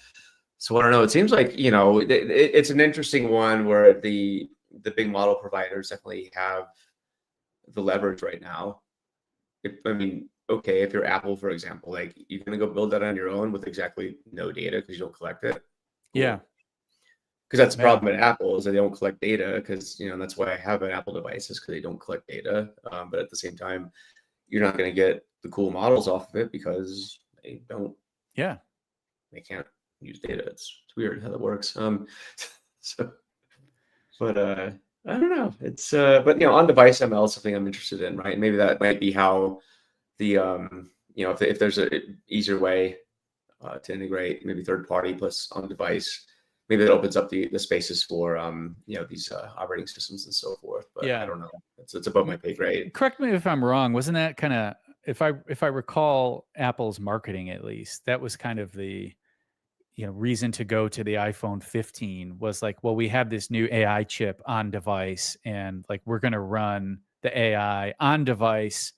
So I don't know. It seems like it's an interesting one where the big model providers definitely have the leverage right now. If you're Apple, for example, like you're gonna go build that on your own with exactly no data because you don't collect it. Cool. Yeah. Because that's the problem at Apple is that they don't collect data because, that's why I have an Apple device is because they don't collect data. But at the same time, you're not going to get the cool models off of it because they don't. Yeah. They can't use data. It's weird how that works. But I don't know. It's but on device ML is something I'm interested in, right? Maybe that might be how the if there's a easier way to integrate maybe third party plus on device. Maybe that opens up the spaces for these operating systems and so forth. But I don't know. It's above my pay grade. Correct me if I'm wrong. Wasn't that kind of if I recall Apple's marketing at least, that was kind of the reason to go to the iPhone 15 was like, well, we have this new AI chip on device, and like we're going to run the AI on device,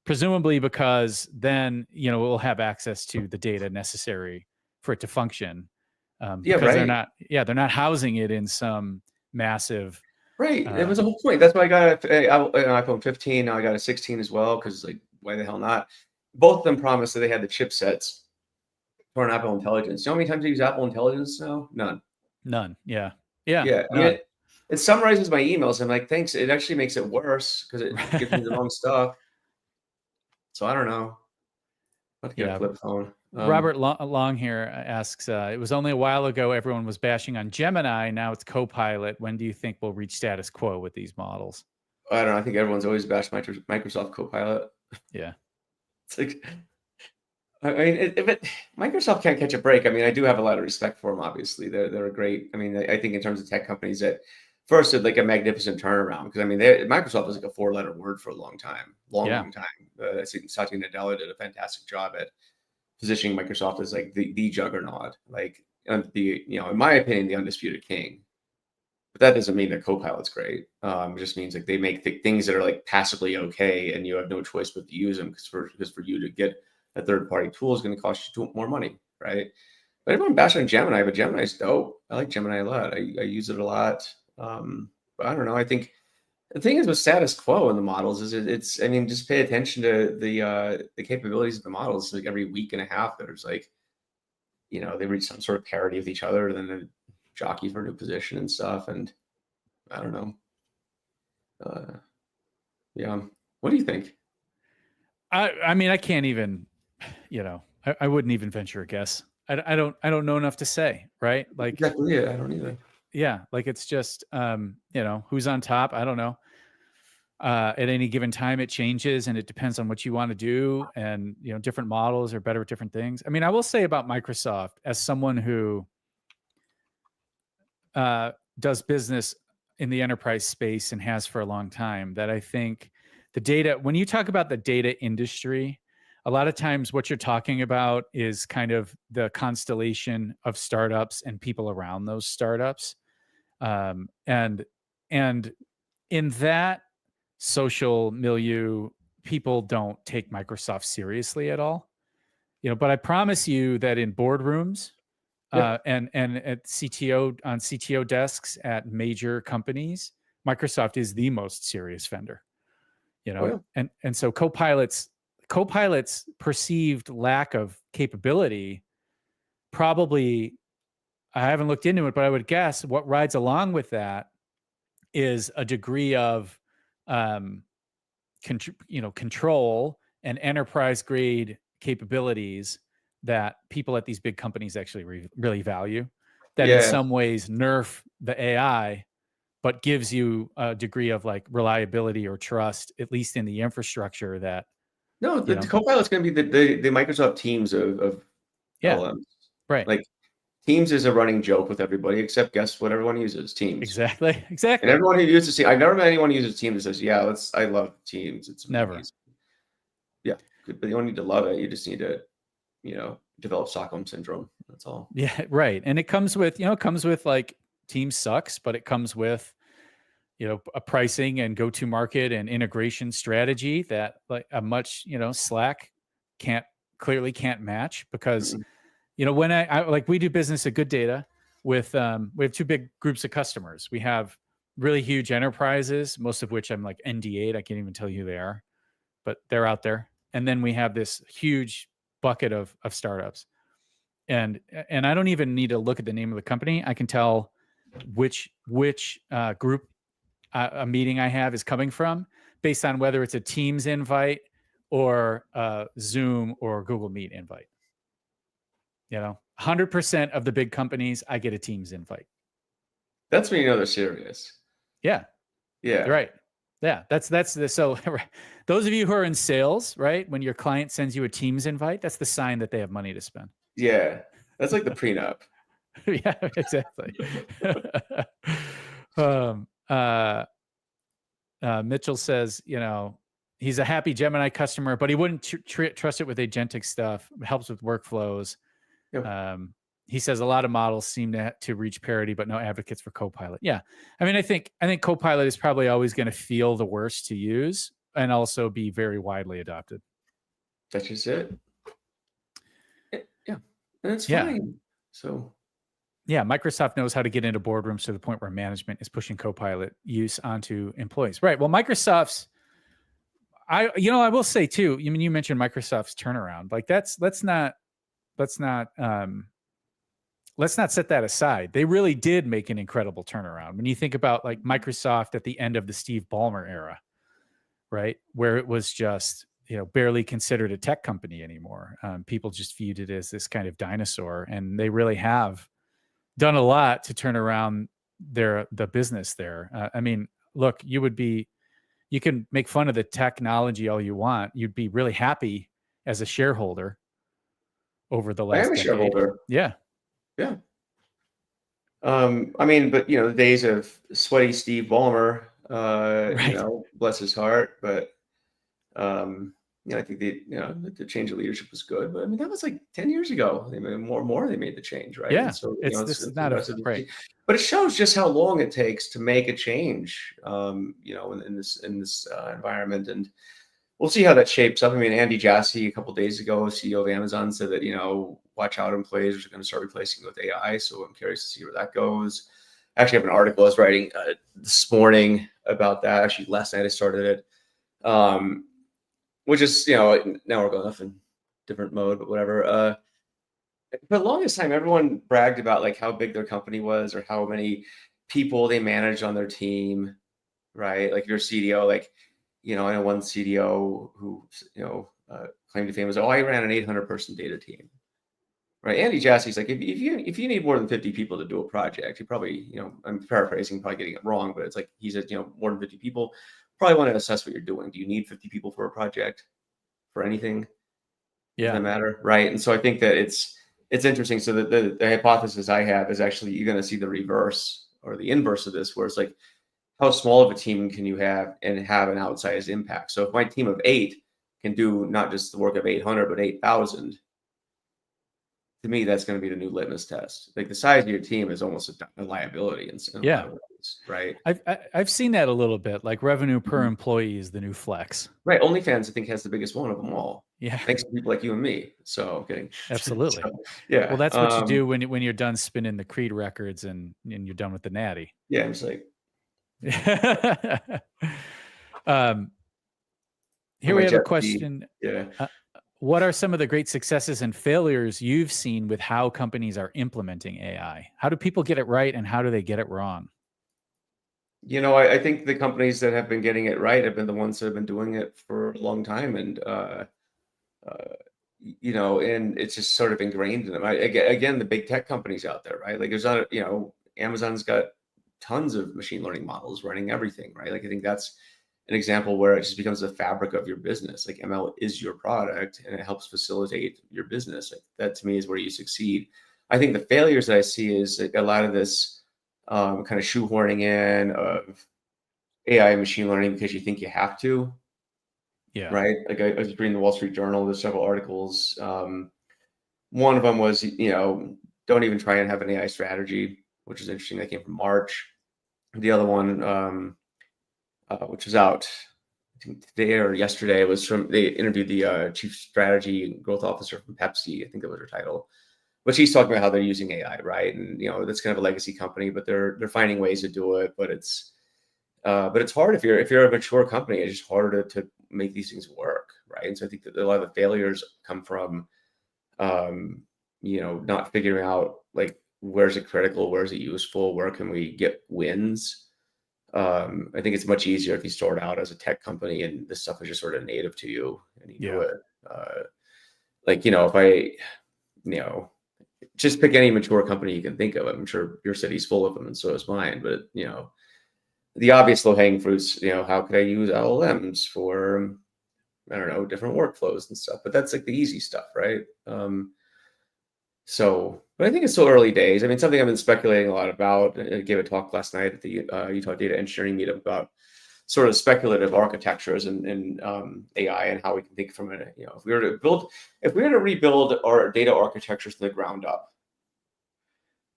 presumably because then we'll have access to the data necessary for it to function. Because they're not housing it in some massive. Right. It was a whole point. That's why I got an iPhone 15. Now I got a 16 as well. Because why the hell not? Both of them promised that they had the chipsets for an Apple Intelligence. You know how many times I use Apple Intelligence now? None. Yeah. I mean, it summarizes my emails. I'm like, thanks. It actually makes it worse because it gives me the wrong stuff. So I don't know. I'll have to get a flip phone. Robert Long here asks, it was only a while ago everyone was bashing on Gemini. Now it's Copilot. When do you think we'll reach status quo with these models? I don't know. I think everyone's always bashed Microsoft Copilot. Yeah. It's like, I mean, Microsoft can't catch a break. I mean, I do have a lot of respect for them. Obviously, they're a great. I mean, I think in terms of tech companies that first did like a magnificent turnaround, because I mean, Microsoft was like a 4-letter word for a long time, long time. I think Satya Nadella did a fantastic job at positioning Microsoft as like the juggernaut, like the in my opinion, the undisputed king. But that doesn't mean that Copilot's great. It just means like they make things that are like passively okay, and you have no choice but to use them because for you to get a third-party tool is going to cost you more money, right? But everyone bashes on Gemini, but Gemini's dope. I like Gemini a lot. I use it a lot. But I don't know. I think the thing is with status quo in the models is it's. I mean, just pay attention to the capabilities of the models. Like every week and a half, there's like, they reach some sort of parity with each other, then they jockey for a new position and stuff. And I don't know. Yeah. What do you think? I mean, I can't even. I wouldn't even venture a guess. I don't know enough to say, right? Like exactly. Yeah, I don't either. Yeah, like it's just who's on top. I don't know. At any given time, it changes, and it depends on what you want to do, and different models are better at different things. I mean, I will say about Microsoft, as someone who does business in the enterprise space and has for a long time, that I think when you talk about the data industry, a lot of times what you're talking about is kind of the constellation of startups and people around those startups. And in that social milieu, people don't take Microsoft seriously at all. But I promise you that in boardrooms and at CTO desks at major companies, Microsoft is the most serious vendor. And so Copilot's perceived lack of capability, probably, I haven't looked into it, but I would guess what rides along with that is a degree of control and enterprise grade capabilities that people at these big companies actually really value, that in some ways nerf the AI, but gives you a degree of like reliability or trust, at least in the infrastructure that. No, the Copilot's going to be the Microsoft Teams of LLMs. Right. Like Teams is a running joke with everybody, except guess what everyone uses? Teams. Exactly. And everyone who uses Teams, I've never met anyone who uses Teams that says, I love Teams. It's never. Amazing. Yeah, but you don't need to love it. You just need to, develop Stockholm syndrome. That's all. Yeah, right. And it comes with, like Teams sucks, but it comes with, a pricing and go-to market and integration strategy that like a much, Slack clearly can't match, because, when I like, we do business at Good Data with, we have two big groups of customers. We have really huge enterprises, most of which I'm like NDA'd. I can't even tell you who they are, but they're out there. And then we have this huge bucket of startups. And I don't even need to look at the name of the company. I can tell which group a meeting I have is coming from based on whether it's a Teams invite or Zoom or Google Meet invite. 100% of the big companies, I get a Teams invite. That's when they're serious. Yeah. Right. Yeah. So those of you who are in sales, right? When your client sends you a Teams invite, that's the sign that they have money to spend. Yeah. That's like the prenup. Yeah, exactly. Mitchell says, he's a happy Gemini customer, but he wouldn't trust it with agentic stuff. It helps with workflows. Yep. He says a lot of models seem to reach parity, but no advocates for Copilot. Yeah. I mean, I think Copilot is probably always going to feel the worst to use and also be very widely adopted. That's just it. Yeah. And it's fine. So. Yeah, Microsoft knows how to get into boardrooms to the point where management is pushing Copilot use onto employees. Right. Well, Microsoft's, I will say too, I mean, you mentioned Microsoft's turnaround. Like let's not set that aside. They really did make an incredible turnaround. When you think about like Microsoft at the end of the Steve Ballmer era, right? Where it was just, barely considered a tech company anymore. People just viewed it as this kind of dinosaur, and they really have done a lot to turn around the business there. I mean, look, you can make fun of the technology all you want. You'd be really happy as a shareholder over the I am last a decade. shareholder. Yeah. Yeah. I mean, but the days of sweaty Steve Ballmer, Right. bless his heart, but I think the change of leadership was good, but I mean that was like 10 years ago. They made they made the change, right? And Yeah. so This is it's not a impressive to right. see. But it shows just how long it takes to make a change, in this environment, and we'll see how that shapes up. I mean, Andy Jassy a couple days ago, CEO of Amazon, said that watch out, employees are going to start replacing with AI. So I'm curious to see where that goes. I actually have an article I was writing this morning about that. Actually, last night I started it, which is now we're going off in different mode, but whatever. For the longest time, everyone bragged about like how big their company was or how many people they managed on their team, right? Like your CDO, like I know one CDO who claimed to fame was, I ran an 800-person data team, right? Andy Jassy's like, if you need more than 50 people to do a project, you probably I'm paraphrasing, probably getting it wrong, but it's like he said, more than 50 people probably want to assess what you're doing. Do you need 50 people for a project for anything? Does Yeah. that matter, right? And so I think that it's interesting. So the hypothesis I have is actually you're going to see the reverse or the inverse of this, where it's like, how small of a team can you have and have an outsized impact? So if my team of 8 can do not just the work of 800, but 8,000, to me, that's going to be the new litmus test. Like the size of your team is almost a liability in a lot Yeah. of ways, right? I've seen that a little bit. Like revenue per employee is the new flex. Right. OnlyFans, I think, has the biggest one of them all. Yeah. Thanks to people like you and me. So I'm kidding. Absolutely. So, yeah. Well, that's what you do when you're done spinning the Creed records and you're done with the Natty. Yeah, I'm just like, um, on Here my we have a jet ski. question. Yeah. What are some of the great successes and failures you've seen with how companies are implementing AI? How do people get it right and how do they get it wrong? I think the companies that have been getting it right have been the ones that have been doing it for a long time, and uh, and it's just sort of ingrained in them. Again, the big tech companies out there, right? Like there's not, Amazon's got tons of machine learning models running everything, right? Like I think that's an example where it just becomes the fabric of your business. Like ML is your product and it helps facilitate your business. Like that to me is where you succeed. I think the failures that I see is like a lot of this kind of shoehorning in of AI and machine learning because you think you have to, Yeah. right? Like I was reading the Wall Street Journal. There's several articles. One of them was, don't even try and have an AI strategy, which is interesting. That came from March. The other one, which was out I think today or yesterday, was they interviewed the chief strategy and growth officer from Pepsi. I think that was her title. But she's talking about how they're using AI, right? And that's kind of a legacy company, but they're finding ways to do it. But it's hard if you're a mature company. It's just harder to make these things work, right? And so I think that a lot of the failures come from not figuring out like where's it critical, where's it useful, where can we get wins. I think it's much easier if you start out as a tech company and this stuff is just sort of native to you and you do it. If I, just pick any mature company you can think of. I'm sure your city's full of them and so is mine, but the obvious low hanging fruits, how could I use LLMs for, I don't know, different workflows and stuff, but that's like the easy stuff, right? But I think it's still early days. I mean, something I've been speculating a lot about. I gave a talk last night at the Utah Data Engineering Meetup about sort of speculative architectures and AI and how we can think from it. If we were to rebuild our data architectures from the ground up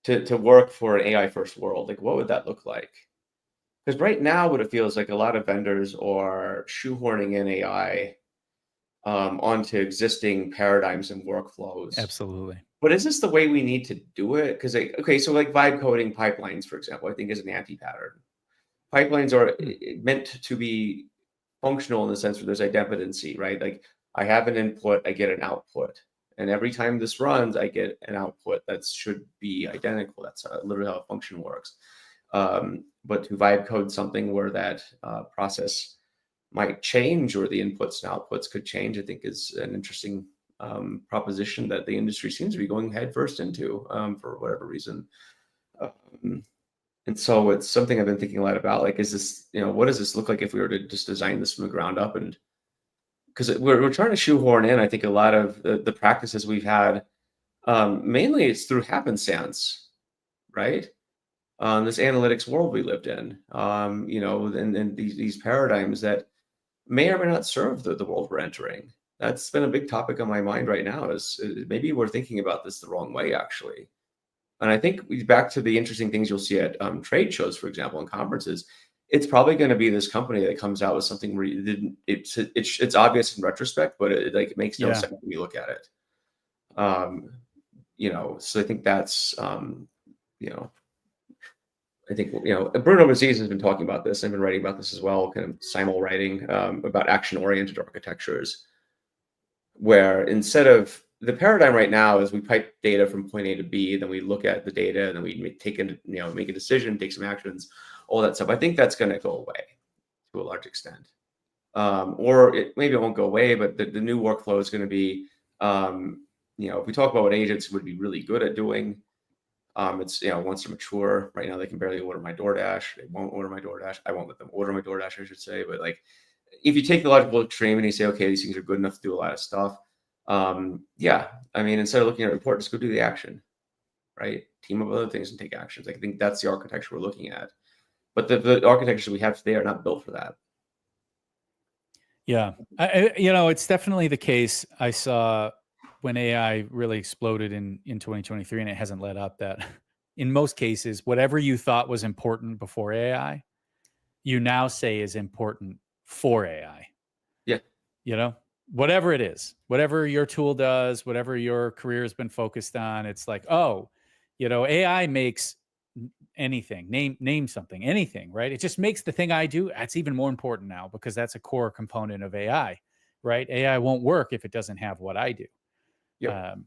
to work for an AI first world, like what would that look like? Because right now, what it feels like a lot of vendors are shoehorning in AI onto existing paradigms and workflows. Absolutely. But is this the way we need to do it? Because so like vibe coding pipelines, for example, I think is an anti-pattern. Pipelines are meant to be functional in the sense where there's idempotency, right? Like I have an input, I get an output. And every time this runs, I get an output that should be identical. That's literally how a function works. But to vibe code something where that process might change, or the inputs and outputs could change, I think is an interesting proposition that the industry seems to be going headfirst into for whatever reason. Um, and so it's something I've been thinking a lot about. Like, is this, what does this look like if we were to just design this from the ground up? And because we're trying to shoehorn in, I think, a lot of the practices we've had. Mainly it's through happenstance, right? This analytics world we lived in, and these paradigms that may or may not serve the world we're entering. That's been a big topic on my mind right now, is maybe we're thinking about this the wrong way, actually. And I think back to the interesting things you'll see at trade shows, for example, and conferences, it's probably going to be this company that comes out with something where you didn't, it's obvious in retrospect, but it makes no Yeah. sense when you look at it. So I think that's, I think, Bruno Mazis has been talking about this. I've been writing about this as well, kind of simul writing about action-oriented architectures, where instead of the paradigm right now is we pipe data from point A to B, then we look at the data, and then we make a decision, take some actions, all that stuff. I think that's going to go away to a large extent. Or maybe it won't go away, but the new workflow is going to be, if we talk about what agents would be really good at doing, it's, once they're mature. Right now, they can barely order my DoorDash. They won't order my DoorDash. I won't let them order my DoorDash, I should say. But like, if you take the logical extreme and you say, okay, these things are good enough to do a lot of stuff. Instead of looking at report, just go do the action, right? Team of other things and take actions. I think that's the architecture we're looking at. But the architectures we have today are not built for that. Yeah. It's definitely the case. I saw when AI really exploded in 2023, and it hasn't let up, that in most cases, whatever you thought was important before AI, you now say is important for AI. Yeah. Whatever it is, whatever your tool does, whatever your career has been focused on, it's like, AI makes anything, name something, anything, right? It just makes the thing I do, that's even more important now, because that's a core component of AI, right? AI won't work if it doesn't have what I do. Yep.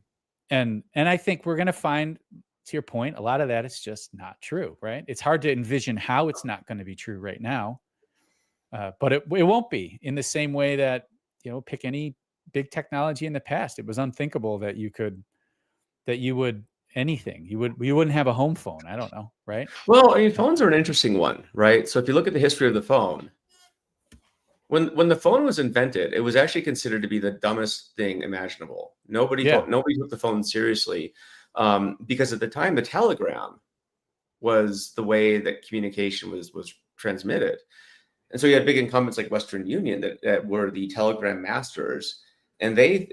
And I think we're going to find, to your point, a lot of that is just not true, right? It's hard to envision how it's not going to be true right now. But it won't be, in the same way that, pick any big technology in the past. It was unthinkable that you would anything. You wouldn't have a home phone. I don't know. Right. Well, phones are an interesting one, right? So if you look at the history of the phone, when the phone was invented, it was actually considered to be the dumbest thing imaginable. Nobody took the phone seriously, because at the time the telegram was the way that communication was transmitted. And so you had big incumbents like Western Union that were the telegram masters. And the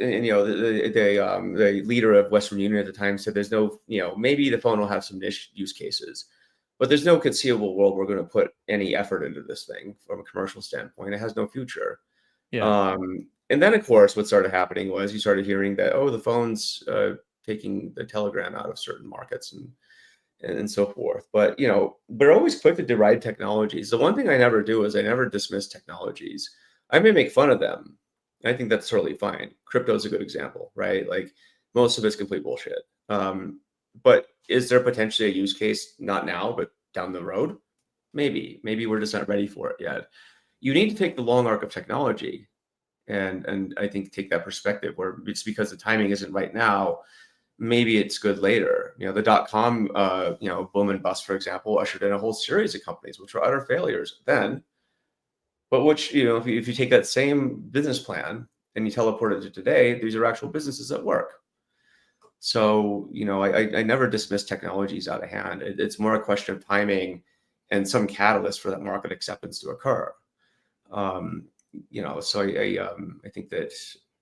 leader of Western Union at the time said, there's no, maybe the phone will have some niche use cases, but there's no conceivable world we're going to put any effort into this thing from a commercial standpoint. It has no future. Yeah. And then, of course, what started happening was you started hearing that, the phone's taking the telegram out of certain markets and so forth. But, we're always quick to deride technologies. The one thing I never do is I never dismiss technologies. I may make fun of them. I think that's totally fine. Crypto is a good example, right? Like, most of it's complete bullshit. But is there potentially a use case? Not now, but down the road? Maybe we're just not ready for it yet. You need to take the long arc of technology and I think take that perspective, where it's because the timing isn't right now. Maybe it's good later. The .com, boom and bust, for example, ushered in a whole series of companies which were utter failures then, but which, if you take that same business plan and you teleport it to today, these are actual businesses that work. So, I never dismiss technologies out of hand. It's more a question of timing and some catalyst for that market acceptance to occur. So I think that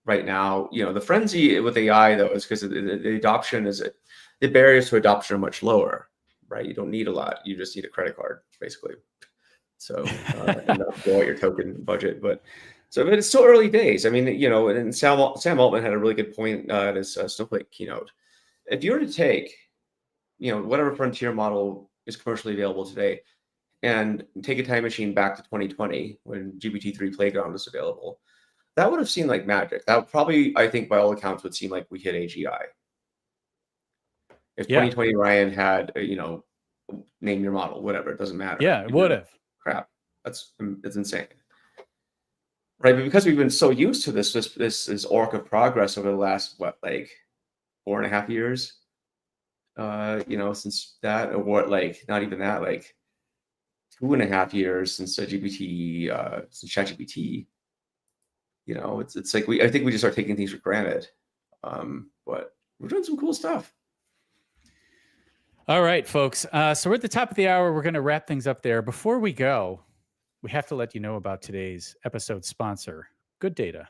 right now, the frenzy with AI, though, is because the adoption the barriers to adoption are much lower, right? You don't need a lot. You just need a credit card, basically. So, and that's blow out your token budget. But it's still early days. And Sam Altman had a really good point at his Snowflake keynote. If you were to take, whatever frontier model is commercially available today, and take a time machine back to 2020 when GPT-3 Playground was available, that would have seemed like magic. That probably, I think, by all accounts, would seem like we hit AGI. If 2020 Ryan had, name your model, whatever, it doesn't matter. Yeah, it would have. Crap, it's insane. right? But because we've been so used to this arc of progress over the last like 4.5 years, since that, or what, like not even that, like 2.5 years since since ChatGPT. It's like I think we just start taking things for granted. But we're doing some cool stuff. All right, folks. So we're at the top of the hour. We're going to wrap things up there. Before we go, we have to let you know about today's episode sponsor, Good Data.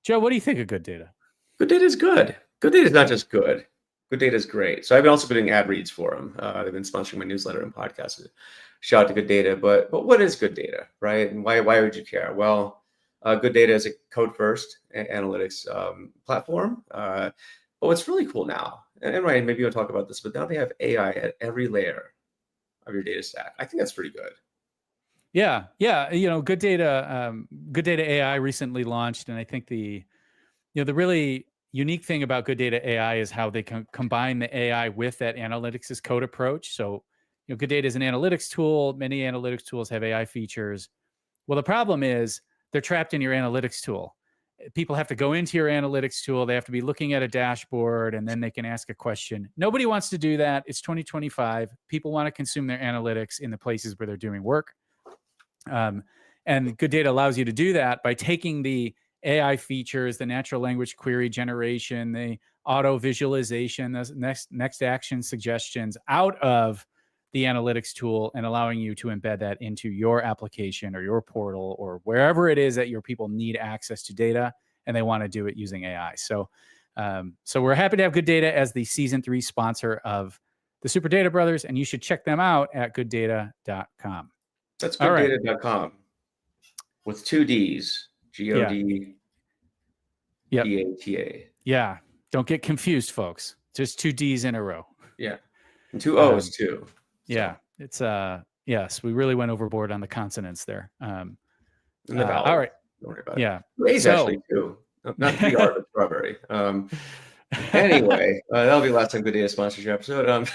Joe, what do you think of Good Data? Good Data is good. Good Data is not just good. Good Data is great. So I've also been doing ad reads for them. They've been sponsoring my newsletter and podcast. Shout out to Good Data. But what is Good Data, right? And why would you care? Well, Good Data is a code-first analytics platform. But what's really cool now, and Ryan, maybe you'll talk about this, but now they have AI at every layer of your data stack. I think that's pretty good. Yeah. Good Data AI recently launched, and I think the really unique thing about Good Data AI is how they can combine the AI with that analytics as code approach. So, Good Data is an analytics tool. Many analytics tools have AI features. Well, the problem is they're trapped in your analytics tool. People have to go into your analytics tool. They have to be looking at a dashboard, and then they can ask a question. Nobody wants to do that. It's 2025. People want to consume their analytics in the places where they're doing work. And Good Data allows you to do that by taking the AI features, the natural language query generation, the auto visualization, the next action suggestions out of the analytics tool, and allowing you to embed that into your application or your portal or wherever it is that your people need access to data and they want to do it using AI. So we're happy to have Good Data as the season 3 sponsor of the Super Data Brothers, and you should check them out at gooddata.com. That's gooddata.com with 2 Ds. GODDATA. Yeah. Don't get confused, folks. Just 2 Ds in a row. Yeah. And 2 O's too. So. Yeah. It's yes, we really went overboard on the consonants there. And the vowel. All right. Don't worry about it. Yeah. A's actually too. Not the art of strawberry. Anyway, that'll be the last time Good Data sponsors your episode.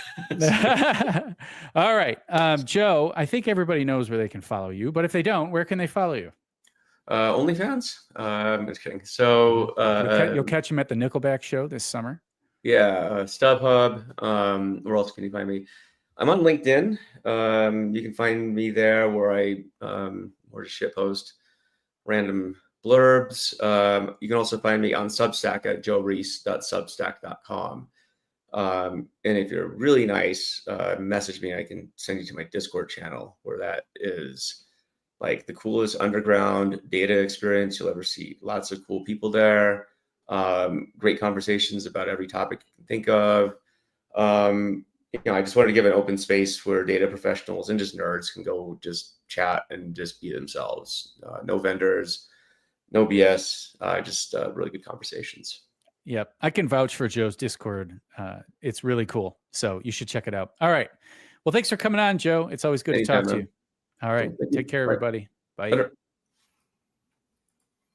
All right. Joe, I think everybody knows where they can follow you, but if they don't, where can they follow you? OnlyFans? I'm just kidding. So you'll catch him at the Nickelback show this summer. Yeah, StubHub. Where else can you find me? I'm on LinkedIn. You can find me there where I or just shitpost random blurbs. You can also find me on Substack at joereis.substack.com. And if you're really nice, message me. I can send you to my Discord channel, where that is like the coolest underground data experience you'll ever see. Lots of cool people there. Great conversations about every topic you can think of. I just wanted to give an open space where data professionals and just nerds can go just chat and just be themselves. No vendors, no BS, just really good conversations. Yep. I can vouch for Joe's Discord. It's really cool. So you should check it out. All right. Well, thanks for coming on, Joe. It's always good to talk to you. All right. Take care, everybody. Bye.